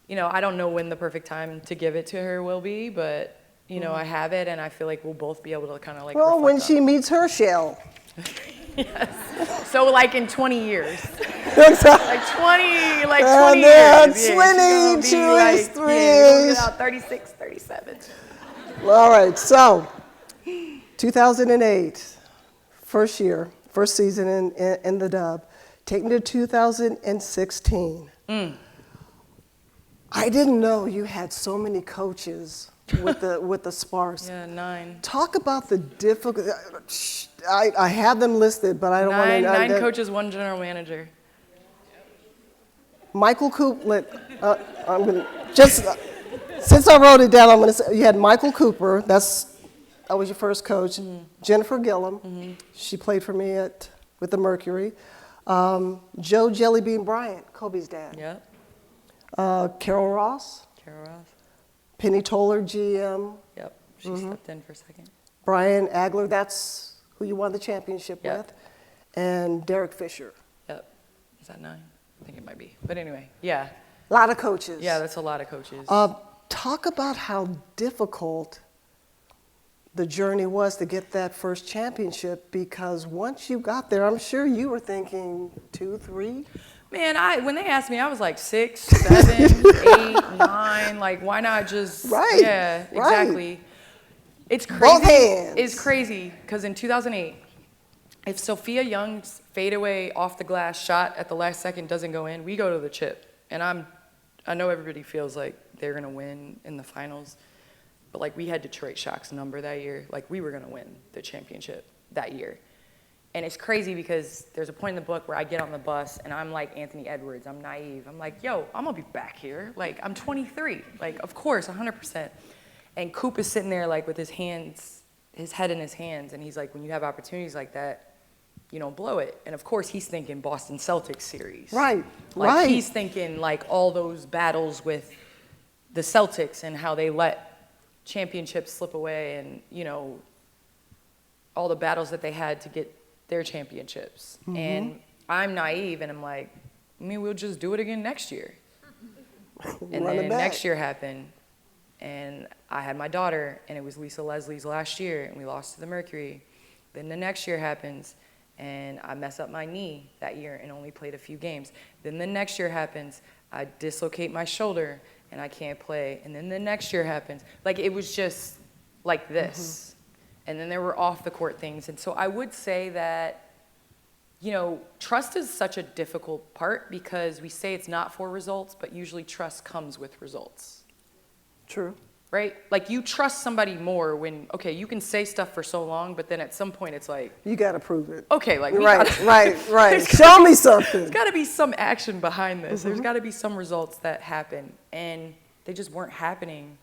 you know, I don't know when the perfect time to give it to her will be, but you know, I have it and I feel like we'll both be able to kind of like well, when she meets her Shell. Yes. So like in 20 years. Exactly. Like 20 years. 22 like, 3 years. 36, 37. All right, so 2008, first season in the dub. Take me to 2016. I didn't know you had so many coaches with the Sparks. Yeah, 9. Talk about the difficult. I have them listed, but I don't want to. 9 coaches, 1 general manager. Michael Cooper. I'm gonna just since I wrote it down, I'm gonna say you had Michael Cooper. That was your first coach. Jennifer Gillum. She played for me with the Mercury. Joe Jellybean Bryant, Kobe's dad. Yep. Carol Ross. Penny Toller, GM. Yep. She stepped in for a second. Brian Agler, that's who you won the championship with. And Derek Fisher. Yep. Is that 9? I think it might be. But anyway, yeah. A lot of coaches. Yeah, that's a lot of coaches. Talk about how difficult the journey was to get that first championship, because once you got there, I'm sure you were thinking 2, 3. Man, when they asked me, I was like 6, 7, 8, 9. Like, why not just? Right. Yeah, exactly. Right. It's crazy. Both hands. It's crazy because in 2008, if Sophia Young's fadeaway off the glass shot at the last second doesn't go in, we go to the chip. And I know everybody feels like they're gonna win in the finals. But like we had Detroit Shock's number that year. Like we were gonna win the championship that year. And it's crazy because there's a point in the book where I get on the bus and I'm like Anthony Edwards, I'm naive. I'm like, yo, I'm gonna be back here. Like I'm 23, like of course, 100%. And Coop is sitting there like with his head in his hands. And he's like, when you have opportunities like that, you don't blow it. And of course he's thinking Boston Celtics series. Right, like, right. He's thinking like all those battles with the Celtics and how they let championships slip away and, you know, all the battles that they had to get their championships. Mm-hmm. And I'm naive and I'm like, I mean, we'll just do it again next year. And then next year happened and I had my daughter and it was Lisa Leslie's last year and we lost to the Mercury. Then the next year happens and I mess up my knee that year and only played a few games. Then the next year happens, I dislocate my shoulder and I can't play. And then the next year happens. Like it was just like this. Mm-hmm. And then there were off the court things. And so I would say that, you know, trust is such a difficult part because we say it's not for results, but usually trust comes with results. True. Right? Like you trust somebody more when, okay, you can say stuff for so long, but then at some point it's like, you got to prove it. Okay, like right. Show me something. There's got to be some action behind this. Mm-hmm. There's got to be some results that happen, and they just weren't happening.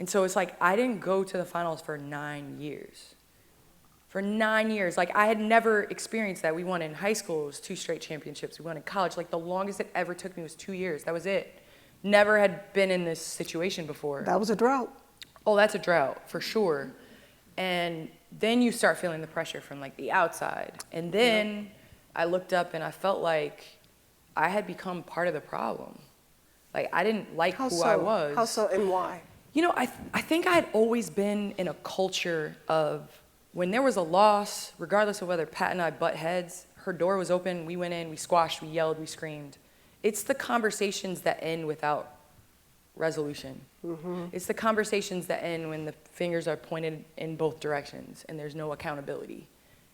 And so it's like I didn't go to the finals for 9 years. For 9 years, like I had never experienced that. We won in high school, it was 2 straight championships. We won in college, like the longest it ever took me was 2 years. That was it. Never had been in this situation before. That was a drought. Oh, that's a drought, for sure. And then you start feeling the pressure from like the outside. And then I looked up and I felt like I had become part of the problem. Like I didn't like who I was. How so and why? You know, I think I had always been in a culture of when there was a loss, regardless of whether Pat and I butt heads, her door was open, we went in, we squashed, we yelled, we screamed. It's the conversations that end without resolution. Mm-hmm. It's the conversations that end when the fingers are pointed in both directions and there's no accountability.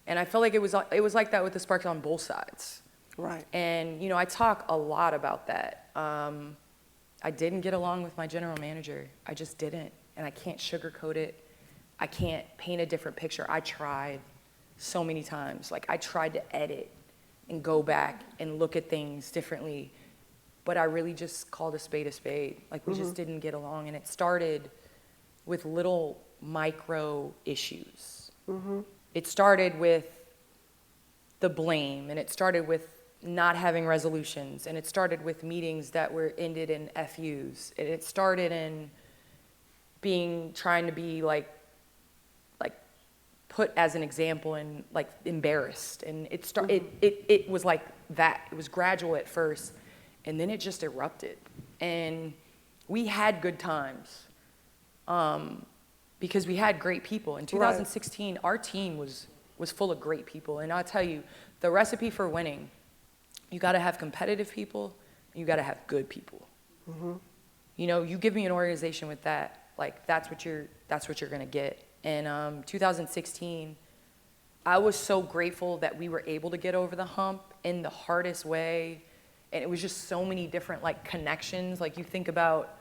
And I felt like it was like that with the Sparks on both sides. Right. And, you know, I talk a lot about that. I didn't get along with my general manager. I just didn't. And I can't sugarcoat it. I can't paint a different picture. I tried so many times. Like I tried to edit and go back and look at things differently. But I really just called a spade a spade. Like we just didn't get along. And it started with little micro issues. Mm-hmm. It started with the blame, and it started with not having resolutions, and it started with meetings that were ended in FUs. And it started in trying to be like put as an example and like embarrassed. And it was like that. It was gradual at first. And then it just erupted. And we had good times because we had great people. In 2016, our team was full of great people. And I'll tell you, the recipe for winning, you got to have competitive people, and you got to have good people. Mm-hmm. You know, you give me an organization with that, like that's what you're going to get. And 2016, I was so grateful that we were able to get over the hump in the hardest way. And it was just so many different like connections. Like you think about,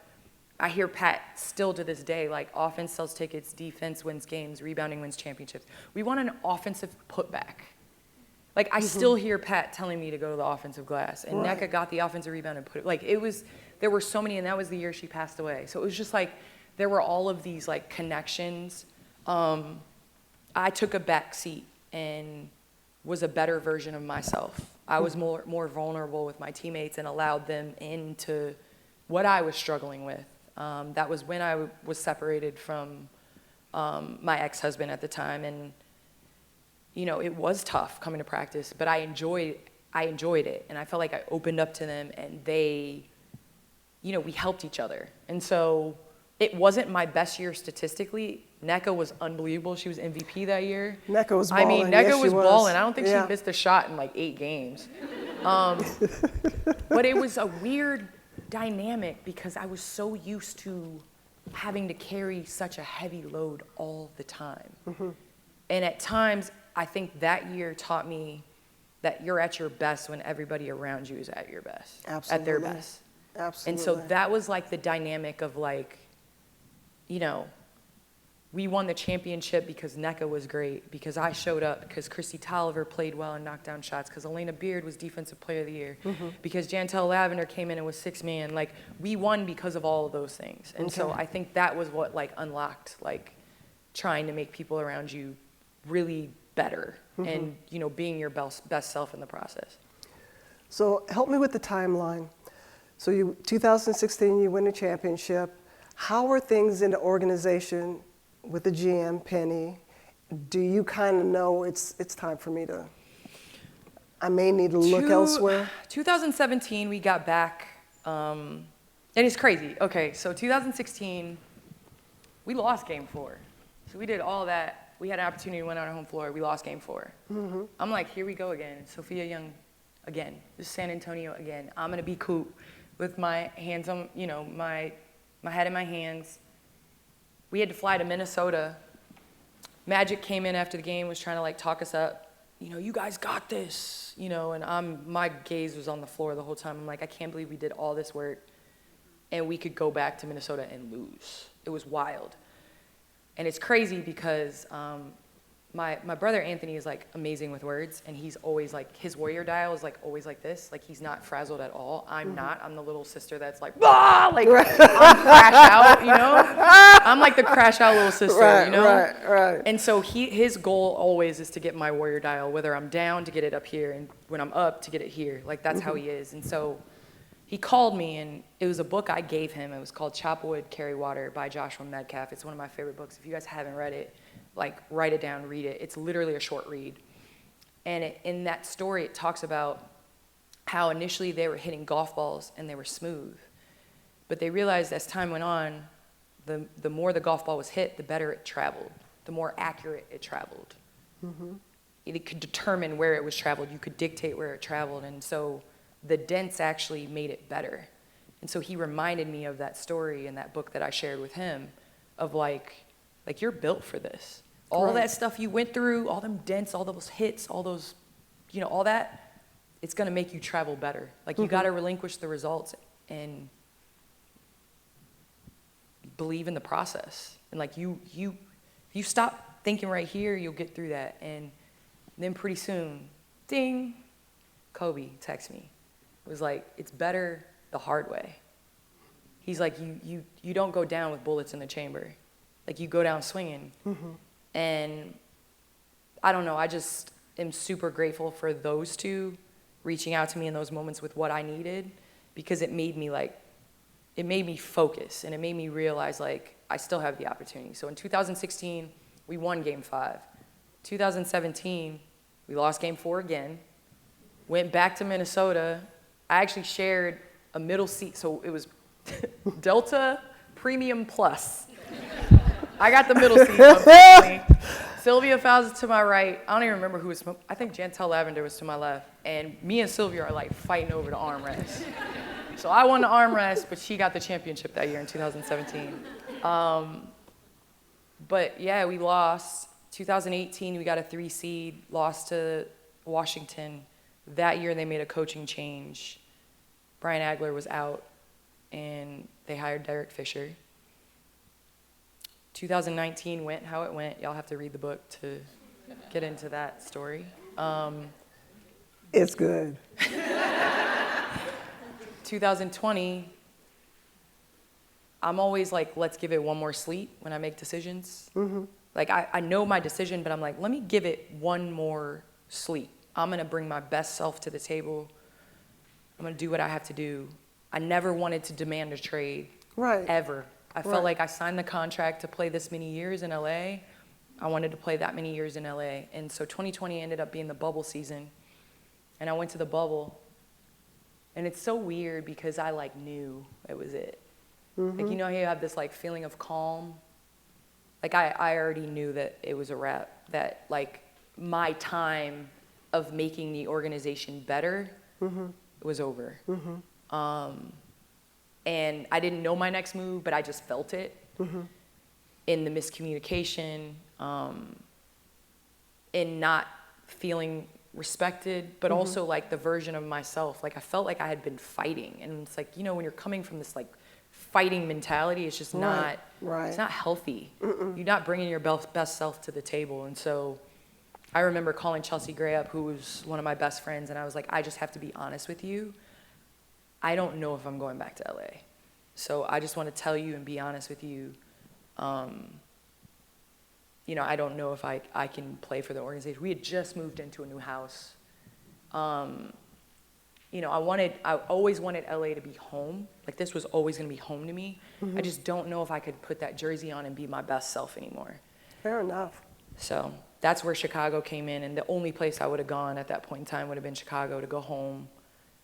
I hear Pat still to this day, like offense sells tickets, defense wins games, rebounding wins championships. We want an offensive putback. Like I still hear Pat telling me to go to the offensive glass, and NECA got the offensive rebound and put it, like there were so many, and that was the year she passed away. So it was just like, there were all of these like connections. I took a back seat and was a better version of myself. I was more vulnerable with my teammates and allowed them into what I was struggling with. That was when I was separated from my ex-husband at the time. And, you know, it was tough coming to practice, but I enjoyed I enjoyed it. And I felt like I opened up to them, and they, you know, we helped each other. And so it wasn't my best year statistically. Nneka was unbelievable. She was MVP that year. Nneka was balling. I mean, Nneka yes, was balling. I don't think yeah. she missed a shot in like 8 games. But it was a weird dynamic because I was so used to having to carry such a heavy load all the time. Mm-hmm. And at times, I think that year taught me that you're at your best when everybody around you is at your best, Absolutely. at their best. Absolutely. And so that was like the dynamic of like, you know, we won the championship because Nneka was great, because I showed up, because Christy Tolliver played well and knocked down shots, because Elena Beard was Defensive Player of the Year, because Jantel Lavender came in and was 6-man. Like, we won because of all of those things. And so I think that was what like unlocked like trying to make people around you really better and, you know, being your best self in the process. So help me with the timeline. So 2016, you win the championship. How are things in the organization with the GM, Penny? Do you kind of know it's time for me to, I may need to look elsewhere? 2017, we got back, and it's crazy. Okay, so 2016, we lost game 4. So we did all that. We had an opportunity to win on our home floor. We lost game 4. Mm-hmm. I'm like, here we go again. Sophia Young again. This is San Antonio again. I'm going to be Coop with my hands on, you know, my head in my hands. We had to fly to Minnesota. Magic came in after the game, was trying to like talk us up. You know, you guys got this, you know, and my gaze was on the floor the whole time. I'm like, I can't believe we did all this work and we could go back to Minnesota and lose. It was wild. And it's crazy because my brother Anthony is like amazing with words, and he's always like, his warrior dial is like always like this. Like, he's not frazzled at all. I'm not. I'm the little sister that's like, ah! Like, I'm crash out, you know? I'm like the crash out little sister, you know? Right. And so his goal always is to get my warrior dial, whether I'm down, to get it up here, and when I'm up, to get it here. Like, that's how he is. And so he called me, and it was a book I gave him. It was called Chop Wood, Carry Water by Joshua Medcalf. It's one of my favorite books. If you guys haven't read it, like, write it down, read it. It's literally a short read. And in that story, it talks about how initially they were hitting golf balls and they were smooth. But they realized as time went on, the more the golf ball was hit, the better it traveled, the more accurate it traveled. Mm-hmm. It could determine where it was traveled. You could dictate where it traveled. And so the dents actually made it better. And so he reminded me of that story in that book that I shared with him of like you're built for this. All that stuff you went through, all them dents, all those hits, all those, you know, all that, it's gonna make you travel better. Like, you gotta relinquish the results and believe in the process. And like, you stop thinking right here, you'll get through that. And then pretty soon, ding, Kobe texts me. It was like, it's better the hard way. He's like, you don't go down with bullets in the chamber. Like, you go down swinging. Mm-hmm. And I don't know, I just am super grateful for those two reaching out to me in those moments with what I needed, because it made me focus, and it made me realize, like, I still have the opportunity. So in 2016, we won game 5. 2017, we lost game 4 again, went back to Minnesota. I actually shared a middle seat, so it was Delta Premium Plus. I got the middle seat, unfortunately. Sylvia Fowles is to my right. I don't even remember who was, I think Jantel Lavender was to my left. And me and Sylvia are like fighting over the armrest. So I won the armrest, but she got the championship that year in 2017. But yeah, we lost. 2018, we got a 3 seed, lost to Washington. That year they made a coaching change. Brian Agler was out, and they hired Derek Fisher. 2019 went how it went. Y'all have to read the book to get into that story. It's good. 2020, I'm always like, let's give it one more sleep when I make decisions. Mm-hmm. Like, I know my decision, but I'm like, let me give it one more sleep. I'm gonna bring my best self to the table. I'm gonna do what I have to do. I never wanted to demand a trade, ever. I felt like I signed the contract to play this many years in LA. I wanted to play that many years in LA. And so 2020 ended up being the bubble season. and I went to the bubble. And it's so weird because I like knew it was it. Like, you know how you have this like feeling of calm? Like I already knew that it was a wrap, that like my time of making the organization better was over. And I didn't know my next move, but I just felt it in the miscommunication, in not feeling respected, but also like the version of myself. Like I felt like I had been fighting, and it's like, you know, when you're coming from this like fighting mentality, it's just not, it's not healthy. You're not bringing your best self to the table. And so I remember calling Chelsea Gray up, who was one of my best friends, and I was like, I just have to be honest with you. I don't know if I'm going back to LA. So I just want to tell you and be honest with you. You know, I don't know if I can play for the organization. We had just moved into a new house. You know, I always wanted LA to be home. Like this was always going to be home to me. I just don't know if I could put that jersey on and be my best self anymore. Fair enough. So that's where Chicago came in, and the only place I would have gone at that point in time would have been Chicago to go home.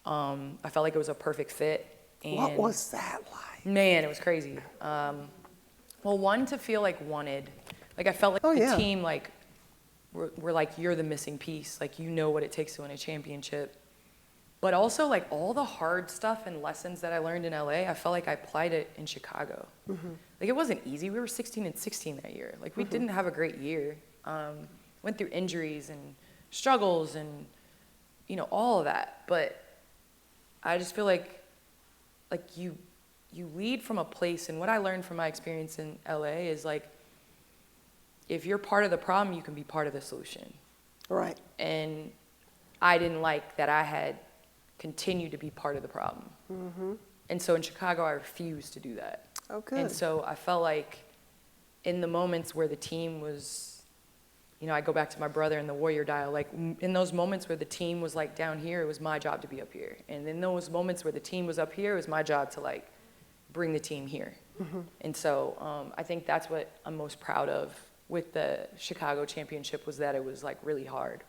I felt like it was a perfect fit. And what was that like? Man, it was crazy. Well, one, to feel like wanted. Like I felt like the team, like, we're like, you're the missing piece. Like, you know what it takes to win a championship. But also, like, all the hard stuff and lessons that I learned in LA, I felt like I applied it in Chicago. Like, it wasn't easy. We were 16-16 that year. Like, we didn't have a great year. Went through injuries and struggles and, you know, all of that. But I just feel like you lead from a place, and what I learned from my experience in LA is, like, if you're part of the problem, you can be part of the solution. Right. And I didn't like that I had continued to be part of the problem. And so in Chicago, I refused to do that. Okay. And so I felt like in the moments where the team was, you know, I go back to my brother and the warrior dial, like in those moments where the team was like down here, it was my job to be up here. And in those moments where the team was up here, it was my job to like bring the team here. And so I think that's what I'm most proud of with the Chicago championship, was that it was like really hard.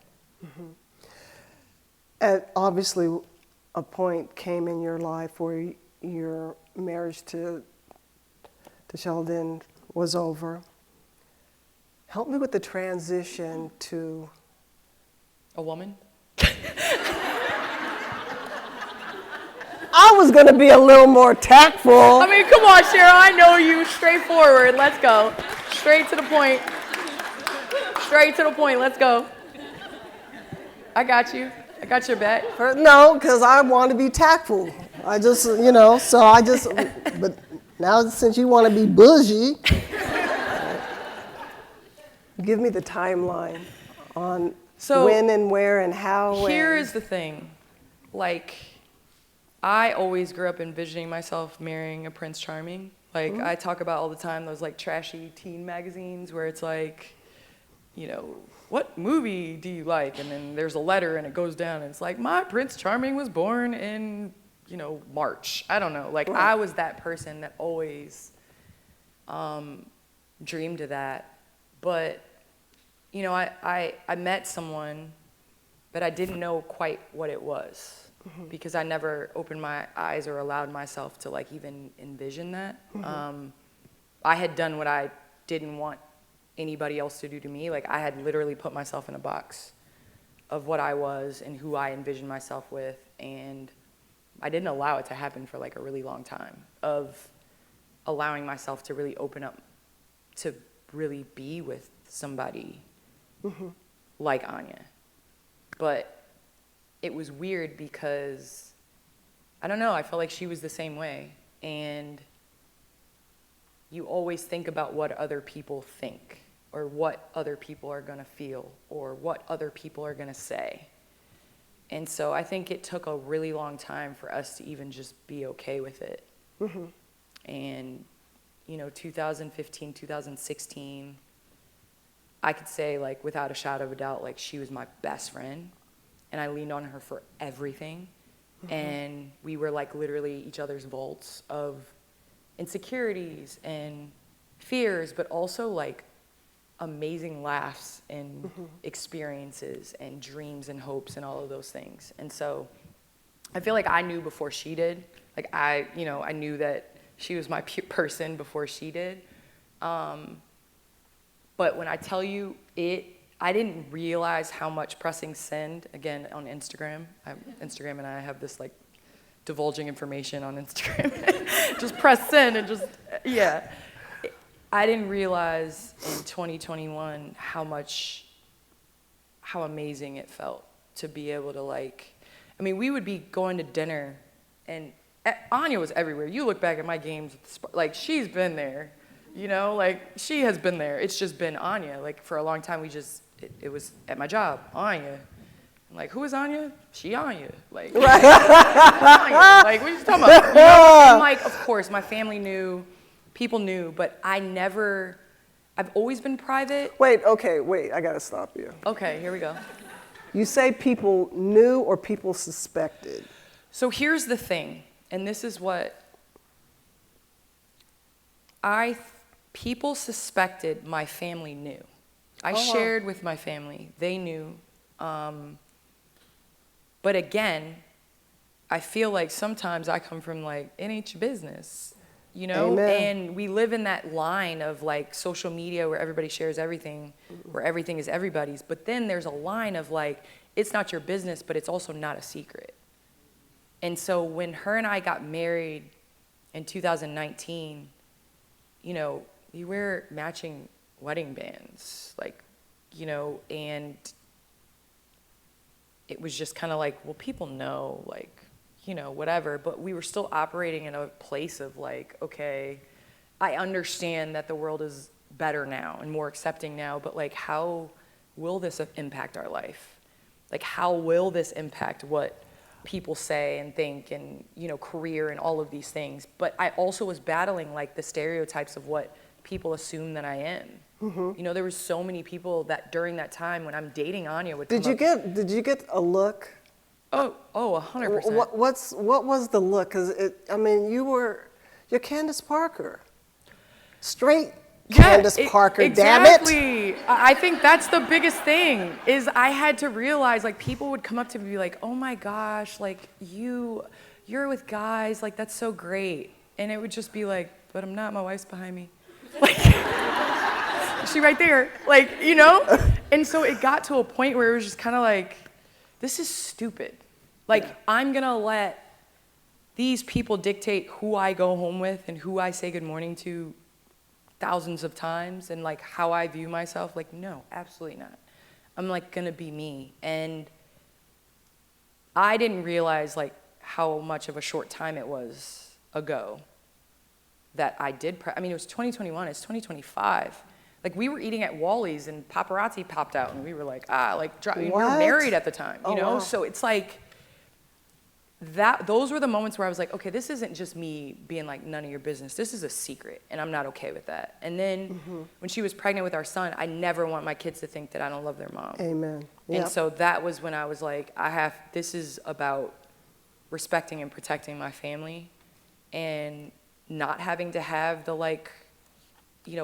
And obviously a point came in your life where your marriage to Sheldon was over. Help me with the transition to... A woman? I was going to be a little more tactful. I mean, come on, Cheryl, I know you. Straightforward, let's go. Straight to the point. Straight to the point, let's go. I got you. I got your back. No, because I want to be tactful. I just, you know, so I just, but now since you want to be bougie, give me the timeline on when and where and how. Here is the thing. Like, I always grew up envisioning myself marrying a Prince Charming. Like, I talk about all the time those, like, trashy teen magazines where it's like, you know, what movie do you like? And then there's a letter and it goes down and it's like, my Prince Charming was born in, you know, March. I don't know. Like, I was that person that always dreamed of that. But, you know, I met someone, but I didn't know quite what it was. Because I never opened my eyes or allowed myself to like even envision that. I had done what I didn't want anybody else to do to me. Like I had literally put myself in a box of what I was and who I envisioned myself with, and I didn't allow it to happen for like a really long time, of allowing myself to really open up to really be with somebody like Anya. But it was weird because, I don't know, I felt like she was the same way. And you always think about what other people think, or what other people are going to feel, or what other people are going to say. And so I think it took a really long time for us to even just be okay with it. And, you know, 2015, 2016, I could say, like, without a shadow of a doubt, like, she was my best friend. And I leaned on her for everything. And we were like literally each other's vaults of insecurities and fears, but also like amazing laughs and experiences and dreams and hopes and all of those things. And so I feel like I knew before she did. Like I knew that she was my person before she did. But when I tell you I didn't realize how much pressing send, again, on Instagram. Instagram and I have this like divulging information on Instagram. Just press send and just, yeah. I didn't realize in 2021 how amazing it felt to be able to we would be going to dinner and Anya was everywhere. You look back at my games, like she's been there, she has been there. It's just been Anya. Like for a long time, it was at my job, Anya. I'm like, who is Anya? She Anya. Like, right. Anya. Like, what are you talking about? And like, of course, my family knew. People knew, but I've always been private. Wait, I gotta stop you. Okay, here we go. You say people knew or people suspected? So here's the thing, and this is what people suspected my family knew. I shared with my family, they knew. But again, I feel like sometimes I come from it ain't your business. Amen. And we live in that line of social media where everybody shares everything, where everything is everybody's. But then there's a line of it's not your business, but it's also not a secret. And so when her and I got married in 2019, we wear matching wedding bands, and it was just kind of well, people know, whatever, but we were still operating in a place of okay, I understand that the world is better now and more accepting now, but how will this impact our life? How will this impact what people say and think and, career and all of these things? But I also was battling the stereotypes of what people assume that I am. Mm-hmm. There were so many people that during that time when I'm dating Anya would come up. Did you get a look? Oh, 100%. What was the look? Because you're Candace Parker, straight Candace Parker. Exactly. Damn it! I think that's the biggest thing is I had to realize people would come up to me and be like, "Oh my gosh, you're with guys, that's so great," and it would just be like, "But I'm not. My wife's behind me." She right there, And so it got to a point where it was just kind of this is stupid. I'm going to let these people dictate who I go home with and who I say good morning to thousands of times and how I view myself. No, absolutely not. I'm going to be me. And I didn't realize how much of a short time it was ago that I did. It was 2021, it's 2025. We were eating at Wally's and paparazzi popped out and we were we were married at the time, you know? Wow. So it's those were the moments where I was okay, this isn't just me being none of your business. This is a secret and I'm not okay with that. And then when she was pregnant with our son, I never want my kids to think that I don't love their mom. Amen. Yep. And so that was when I was this is about respecting and protecting my family and not having to have the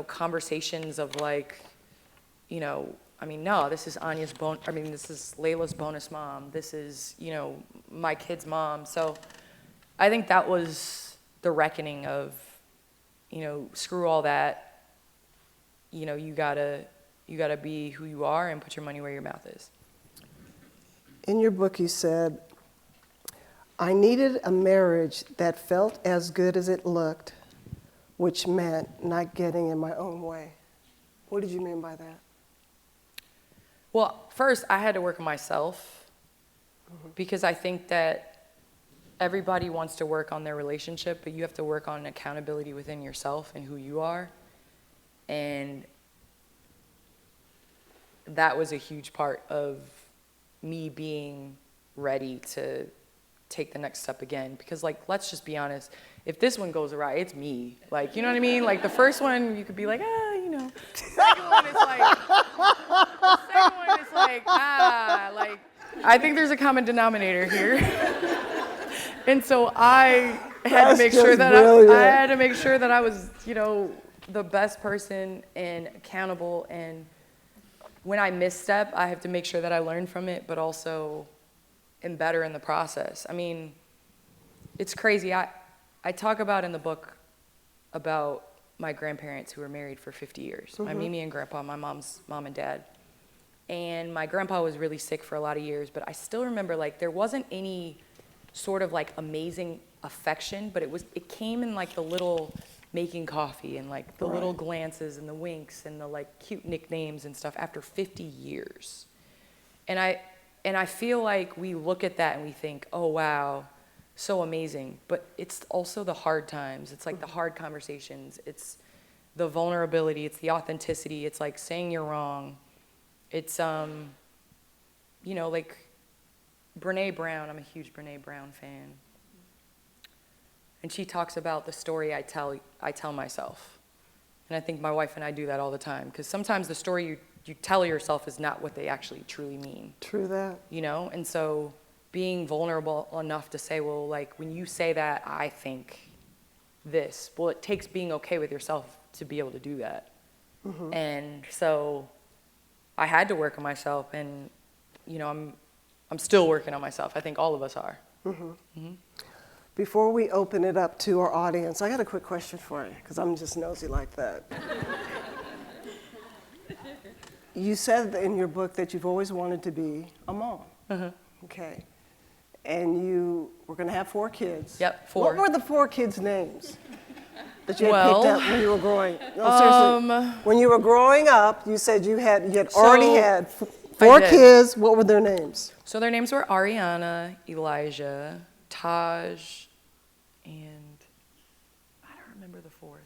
conversations of no, this is Anya's this is Layla's bonus mom. This is, my kid's mom. So I think that was the reckoning of, screw all that. You gotta be who you are and put your money where your mouth is. In your book, you said, I needed a marriage that felt as good as it looked, which meant not getting in my own way. What did you mean by that? Well, first, I had to work on myself because I think that everybody wants to work on their relationship, but you have to work on accountability within yourself and who you are. And that was a huge part of me being ready to take the next step again. Because, let's just be honest, if this one goes awry, it's me. You know what I mean? The first one, you could be The second one is I think there's a common denominator here. And so I had to make sure that I was, the best person and accountable, and when I misstep, I have to make sure that I learn from it, but also am better in the process. I mean, it's crazy. I talk about in the book about my grandparents who were married for 50 years. My Mimi and Grandpa, my mom's mom and dad. And my grandpa was really sick for a lot of years, but I still remember, like, there wasn't any sort of like amazing affection, but it came in like the little making coffee and like the little glances and the winks and the like cute nicknames and stuff after 50 years. And I feel like we look at that and we think, oh wow, so amazing. But it's also the hard times. It's like the hard conversations. It's the vulnerability. It's the authenticity. It's like saying you're wrong. It's, you know, like Brene Brown. I'm a huge Brene Brown fan. And she talks about the story I tell myself. And I think my wife and I do that all the time. Because sometimes the story you tell yourself is not what they actually truly mean. True that. You know? And so being vulnerable enough to say, well, like, when you say that, I think this. Well, it takes being okay with yourself to be able to do that. And so I had to work on myself, and, you know, I'm still working on myself. I think all of us are. Before we open it up to our audience, I got a quick question for you, because I'm just nosy like that. You said in your book that you've always wanted to be a mom. Okay. And you were going to have 4 kids. Yep, 4. What were the 4 kids' names that you had picked up when you were growing? No, seriously. When you were growing up, you said you had already had 4 kids. What were their names? So their names were Ariana, Elijah, Taj, and I don't remember the 4th.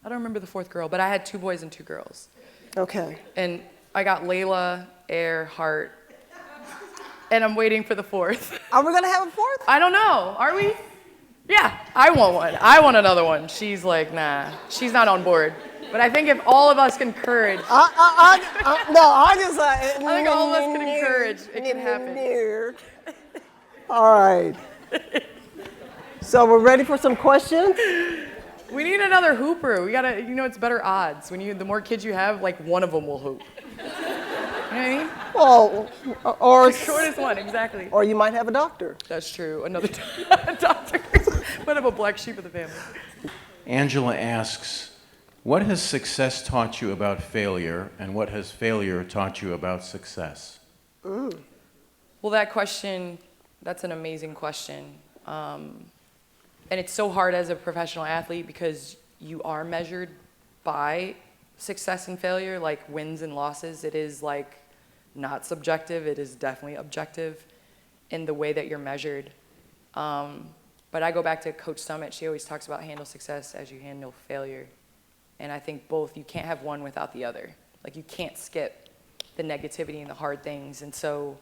I don't remember the 4th girl, but I had 2 boys and 2 girls. Okay. And I got Layla, Air, Hart, and I'm waiting for the 4th. Are we gonna have a 4th? I don't know. Are we? Yeah, I want one. I want another one. She's like, nah. She's not on board. But I think if all of us can encourage. No, I just. I think all of us can encourage. It can happen. All right. So we're ready for some questions? We need another hooper. We gotta, you know, it's better odds. The more kids you have, like one of them will hoop. You know what I mean? Well, or the shortest one, exactly. Or you might have a doctor. That's true. Another doctor. Might have a black sheep of the family. Angela asks, what has success taught you about failure, and what has failure taught you about success? Well, that question, that's an amazing question. And it's so hard as a professional athlete because you are measured by success and failure, like wins and losses. It is like not subjective, it is definitely objective in the way that you're measured. But I go back to Coach Summit. She always talks about handle success as you handle failure. And I think both, you can't have one without the other. Like you can't skip the negativity and the hard things. And so,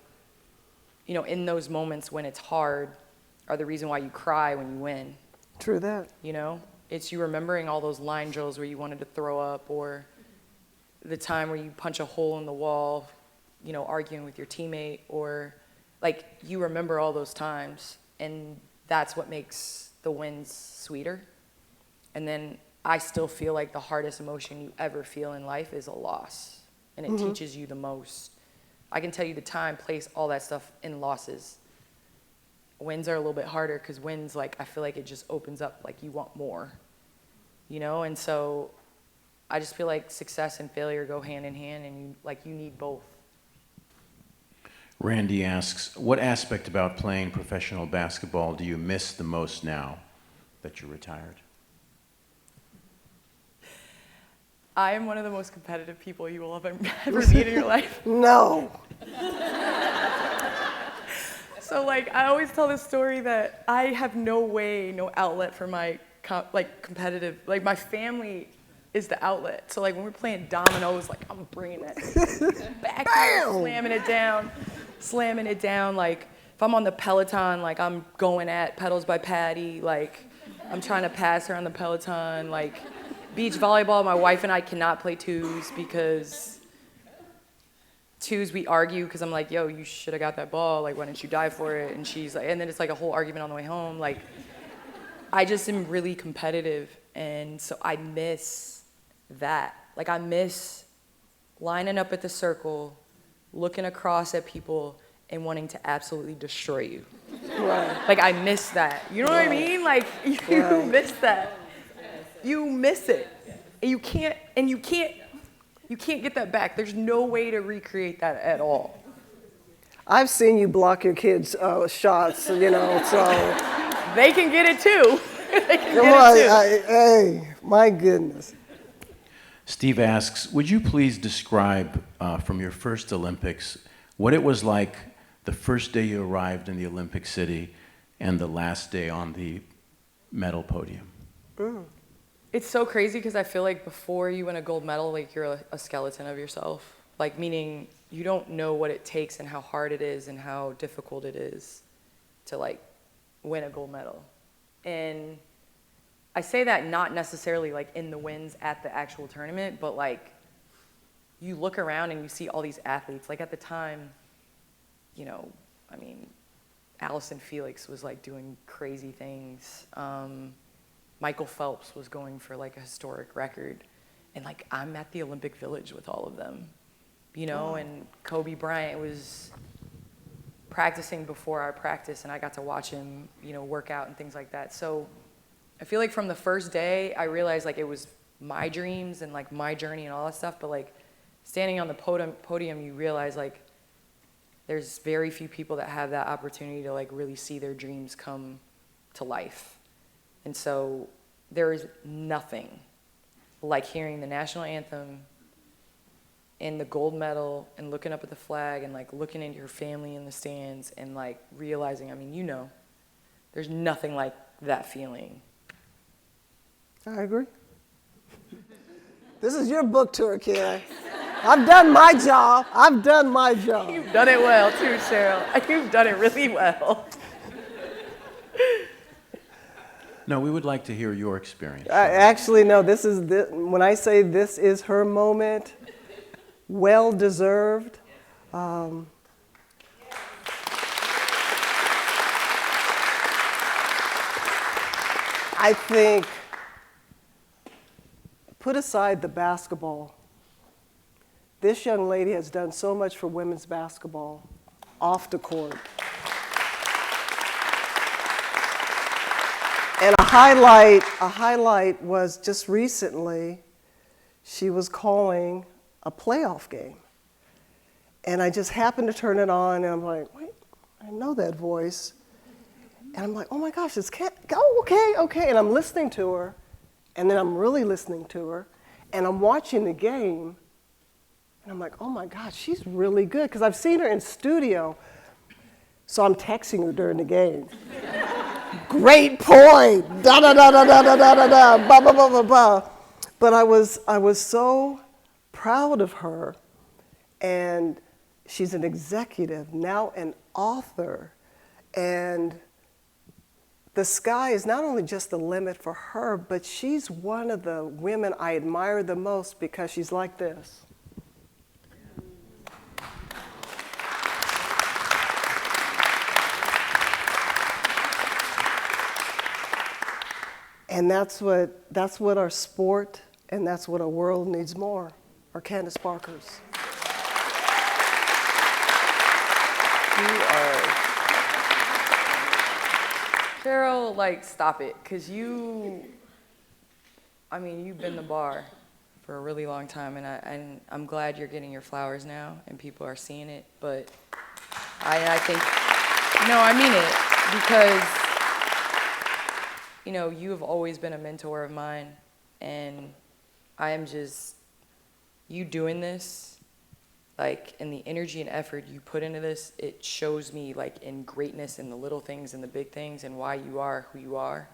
you know, in those moments when it's hard are the reason why you cry when you win. True that. You know, it's you remembering all those line drills where you wanted to throw up, or the time where you punch a hole in the wall, you know, arguing with your teammate, or like you remember all those times, and that's what makes the wins sweeter. And then I still feel like the hardest emotion you ever feel in life is a loss, and it teaches you the most. I can tell you the time, place, all that stuff in losses. Wins are a little bit harder because wins, like, I feel like it just opens up, like, you want more, you know? And so I just feel like success and failure go hand in hand, and you need both. Randy asks, what aspect about playing professional basketball do you miss the most now that you're retired? I am one of the most competitive people you will ever meet in your life. No. So, like, I always tell this story that I have no outlet for my, competitive, like, my family is the outlet. So, like, when we're playing dominoes, like, I'm bringing that back, slamming it down. Like, if I'm on the Peloton, like, I'm going at pedals by Patty. Like, I'm trying to pass her on the Peloton. Like, beach volleyball, my wife and I cannot play twos because twos, we argue because I'm like, yo, you should have got that ball. Like, why didn't you dive for it? And she's like, and then it's like a whole argument on the way home. Like, I just am really competitive. And so I miss that. Like, I miss lining up at the circle, looking across at people, and wanting to absolutely destroy you. Right. Like, I miss that. You know what I mean? Like, you miss that. You miss it. And you can't get that back. There's no way to recreate that at all. I've seen you block your kids' shots, so. They can get it too. They can Come get on, it too. hey, my goodness. Steve asks, would you please describe from your first Olympics what it was like the first day you arrived in the Olympic City and the last day on the medal podium? It's so crazy because I feel like before you win a gold medal, like you're a skeleton of yourself. Like, meaning you don't know what it takes and how hard it is and how difficult it is to like win a gold medal. And I say that not necessarily like in the wins at the actual tournament, but like you look around and you see all these athletes. Like at the time, Allison Felix was like doing crazy things. Michael Phelps was going for like a historic record. And like I'm at the Olympic Village with all of them, and Kobe Bryant was practicing before our practice and I got to watch him, work out and things like that. So I feel like from the first day, I realized like it was my dreams and like my journey and all that stuff, but like standing on the podium, you realize like there's very few people that have that opportunity to like really see their dreams come to life. And so there is nothing like hearing the national anthem and the gold medal and looking up at the flag and like looking into your family in the stands and like realizing, there's nothing like that feeling. I agree. This is your book tour, kid. I've done my job. You've done it well too, Cheryl. You've done it really well. No, we would like to hear your experience. Actually, no, when I say this is her moment, well deserved. I think, put aside the basketball, this young lady has done so much for women's basketball off the court. And a highlight was just recently, she was calling a playoff game. And I just happened to turn it on, and I'm like, wait, I know that voice. And I'm like, oh my gosh, it's okay. And I'm listening to her, and then I'm really listening to her, and I'm watching the game, and I'm like, oh my gosh, she's really good, because I've seen her in studio. So I'm texting her during the game. Great point, da da da da da da da da, blah blah blah blah blah. But I was so proud of her, and she's an executive, now an author, and the sky is not only just the limit for her, but she's one of the women I admire the most because she's like this. And that's what our sport and that's what our world needs more, are Candace Parkers. Cheryl, like, stop it, because you've been the bar for a really long time, and I'm glad you're getting your flowers now, and people are seeing it, but I think, no, I mean it, because, you have always been a mentor of mine, and I am just, you doing this, like, and the energy and effort you put into this, it shows me, like, in greatness in the little things and the big things and why you are who you are.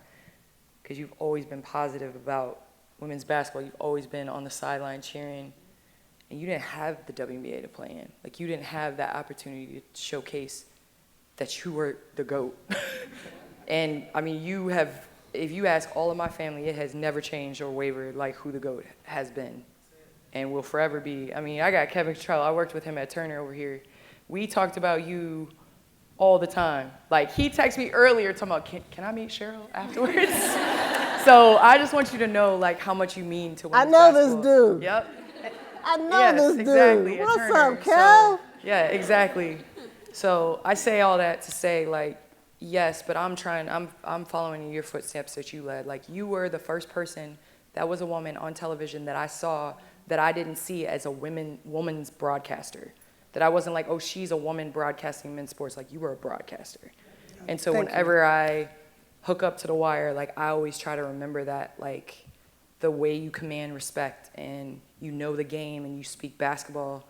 Because you've always been positive about women's basketball. You've always been on the sideline cheering. And you didn't have the WNBA to play in. Like, you didn't have that opportunity to showcase that you were the GOAT. And, you have, if you ask all of my family, it has never changed or wavered, like, who the GOAT has been. And will forever be. I got Kevin Cottrell. I worked with him at Turner over here. We talked about you all the time. Like, he texted me earlier talking about, can I meet Cheryl afterwards? So I just want you to know, like, how much you mean to women's I know basketball. this dude. Yep. I know Yes, this dude. exactly. What's Turner. up, Cal? So, yeah, exactly. So I say all that to say, like, yes, but I'm following in your footsteps that you led. Like, you were the first person that was a woman on television that I saw that I didn't see as a woman's broadcaster. That I wasn't like, oh, she's a woman broadcasting men's sports. Like, you were a broadcaster. And so whenever I hook up to the wire, like, I always try to remember that, like, the way you command respect and you know the game and you speak basketball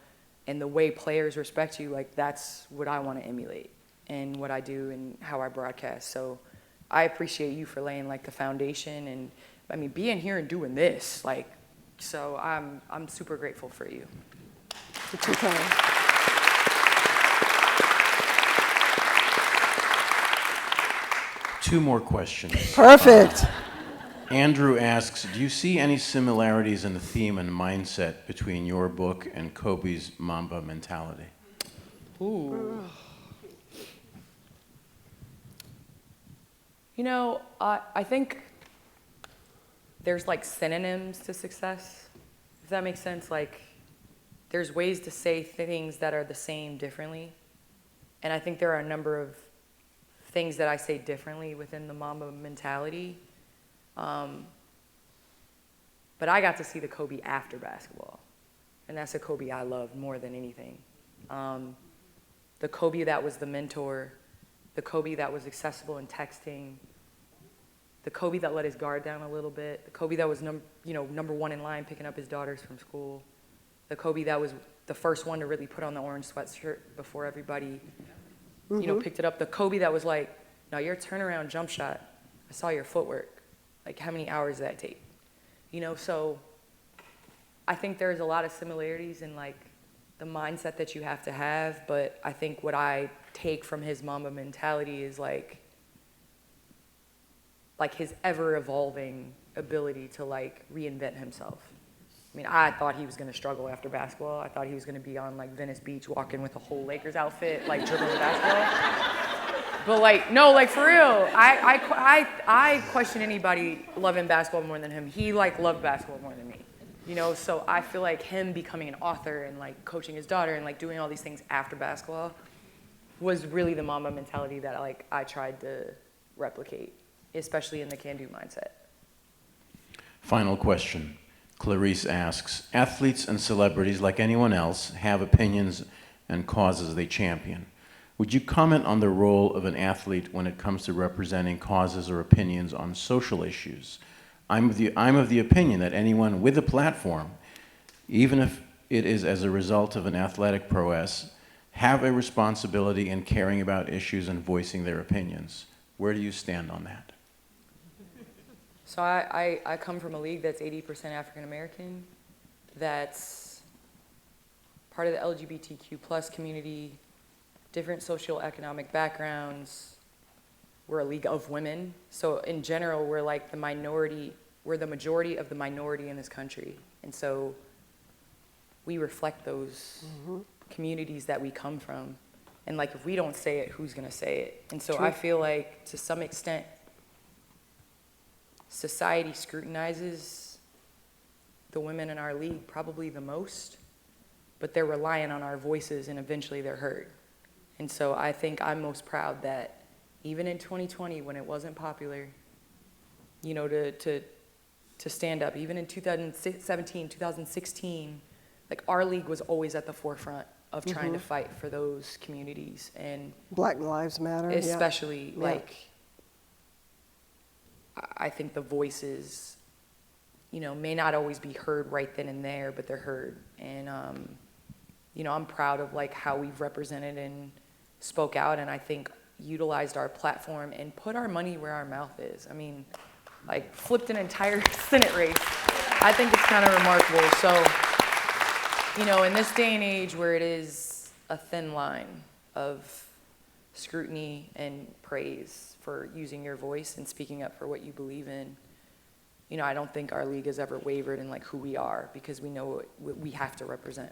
and the way players respect you, like, that's what I want to emulate and what I do and how I broadcast. So I appreciate you for laying, like, the foundation and, I mean, being here and doing this, like, so I'm super grateful for you. Two more questions. Perfect. Andrew asks, do you see any similarities in the theme and mindset between your book and Kobe's Mamba mentality? Ooh. You know, I think there's, like, synonyms to success, if that makes sense. Like, there's ways to say things that are the same differently. And I think there are a number of things that I say differently within the Mamba mentality. But I got to see the Kobe after basketball. And that's the Kobe I loved more than anything. The Kobe that was the mentor, the Kobe that was accessible in texting, the Kobe that let his guard down a little bit, the Kobe that was number one in line picking up his daughters from school, the Kobe that was the first one to really put on the orange sweatshirt before everybody picked it up, the Kobe that was like, now your turnaround jump shot, I saw your footwork. Like, how many hours did that take? So I think there's a lot of similarities in, like, the mindset that you have to have, but I think what I take from his Mamba mentality is, like his ever-evolving ability to, like, reinvent himself. I mean, I thought he was going to struggle after basketball. I thought he was going to be on, like, Venice Beach walking with a whole Lakers outfit, like, dribbling the basketball. But, like, no, like, for real, I question anybody loving basketball more than him. He, like, loved basketball more than me. So I feel like him becoming an author and, like, coaching his daughter and, like, doing all these things after basketball was really the Mamba mentality that, like, I tried to replicate, especially in the can-do mindset. Final question. Clarice asks, athletes and celebrities, like anyone else, have opinions and causes they champion. Would you comment on the role of an athlete when it comes to representing causes or opinions on social issues? I'm of the opinion that anyone with a platform, even if it is as a result of an athletic prowess, have a responsibility in caring about issues and voicing their opinions. Where do you stand on that? So I come from a league that's 80% African American, that's part of the LGBTQ plus community, different socioeconomic backgrounds. We're a league of women. So in general, we're like the minority, we're the majority of the minority in this country. And so we reflect those communities that we come from. And, like, if we don't say it, who's gonna say it? And so I feel like, to some extent, society scrutinizes the women in our league probably the most, but they're relying on our voices and eventually they're heard. And so I think I'm most proud that even in 2020, when it wasn't popular, to stand up, even in 2017, 2016, like, our league was always at the forefront of trying to fight for those communities. And Black Lives Matter. especially, like, I think the voices, may not always be heard right then and there, but they're heard. And, I'm proud of, like, how we've represented and spoke out, and I think utilized our platform and put our money where our mouth is. I mean, like, flipped an entire Senate race. I think it's kind of remarkable. So, in this day and age where it is a thin line of scrutiny and praise for using your voice and speaking up for what you believe in, I don't think our league has ever wavered in, like, who we are, because we know what we have to represent.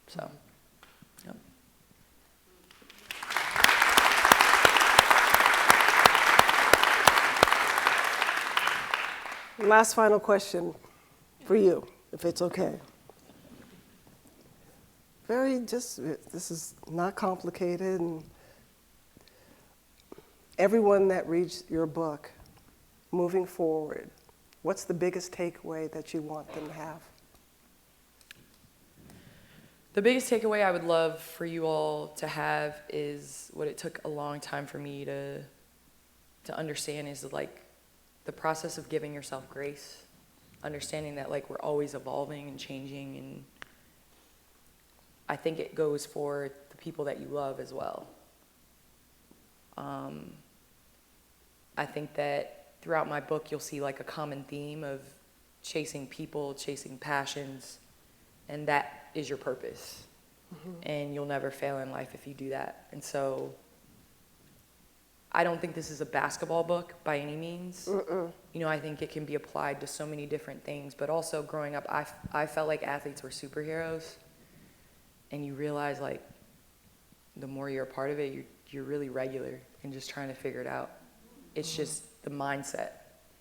So, yep. Last final question for you, if it's okay. This is not complicated. And everyone that reads your book, moving forward, what's the biggest takeaway that you want them to have? The biggest takeaway I would love for you all to have is what it took a long time for me to understand is like the process of giving yourself grace, understanding that like we're always evolving and changing, and I think it goes for the people that you love as well. I think that throughout my book you'll see like a common theme of chasing people, chasing passions, and that is your purpose. Mm-hmm. And you'll never fail in life if you do that. And so I don't think this is a basketball book by any means. You know, I think it can be applied to so many different things, but also growing up, I felt like athletes were superheroes, and you realize like the more you're a part of it, you're really regular and just trying to figure it out. It's just the mindset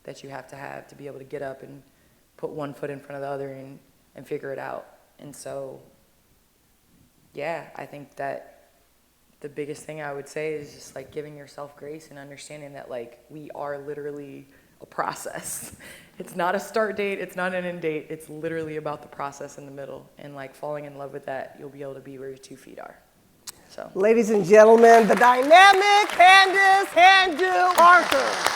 that you have to be able to get up and put one foot in front of the other and figure it out. And so, yeah, I think that the biggest thing I would say is just like giving yourself grace and understanding that like we are literally a process. It's not a start date, it's not an end date, it's literally about the process in the middle, and like falling in love with that, you'll be able to be where your 2 feet are. So, ladies and gentlemen, the dynamic Candace Parker.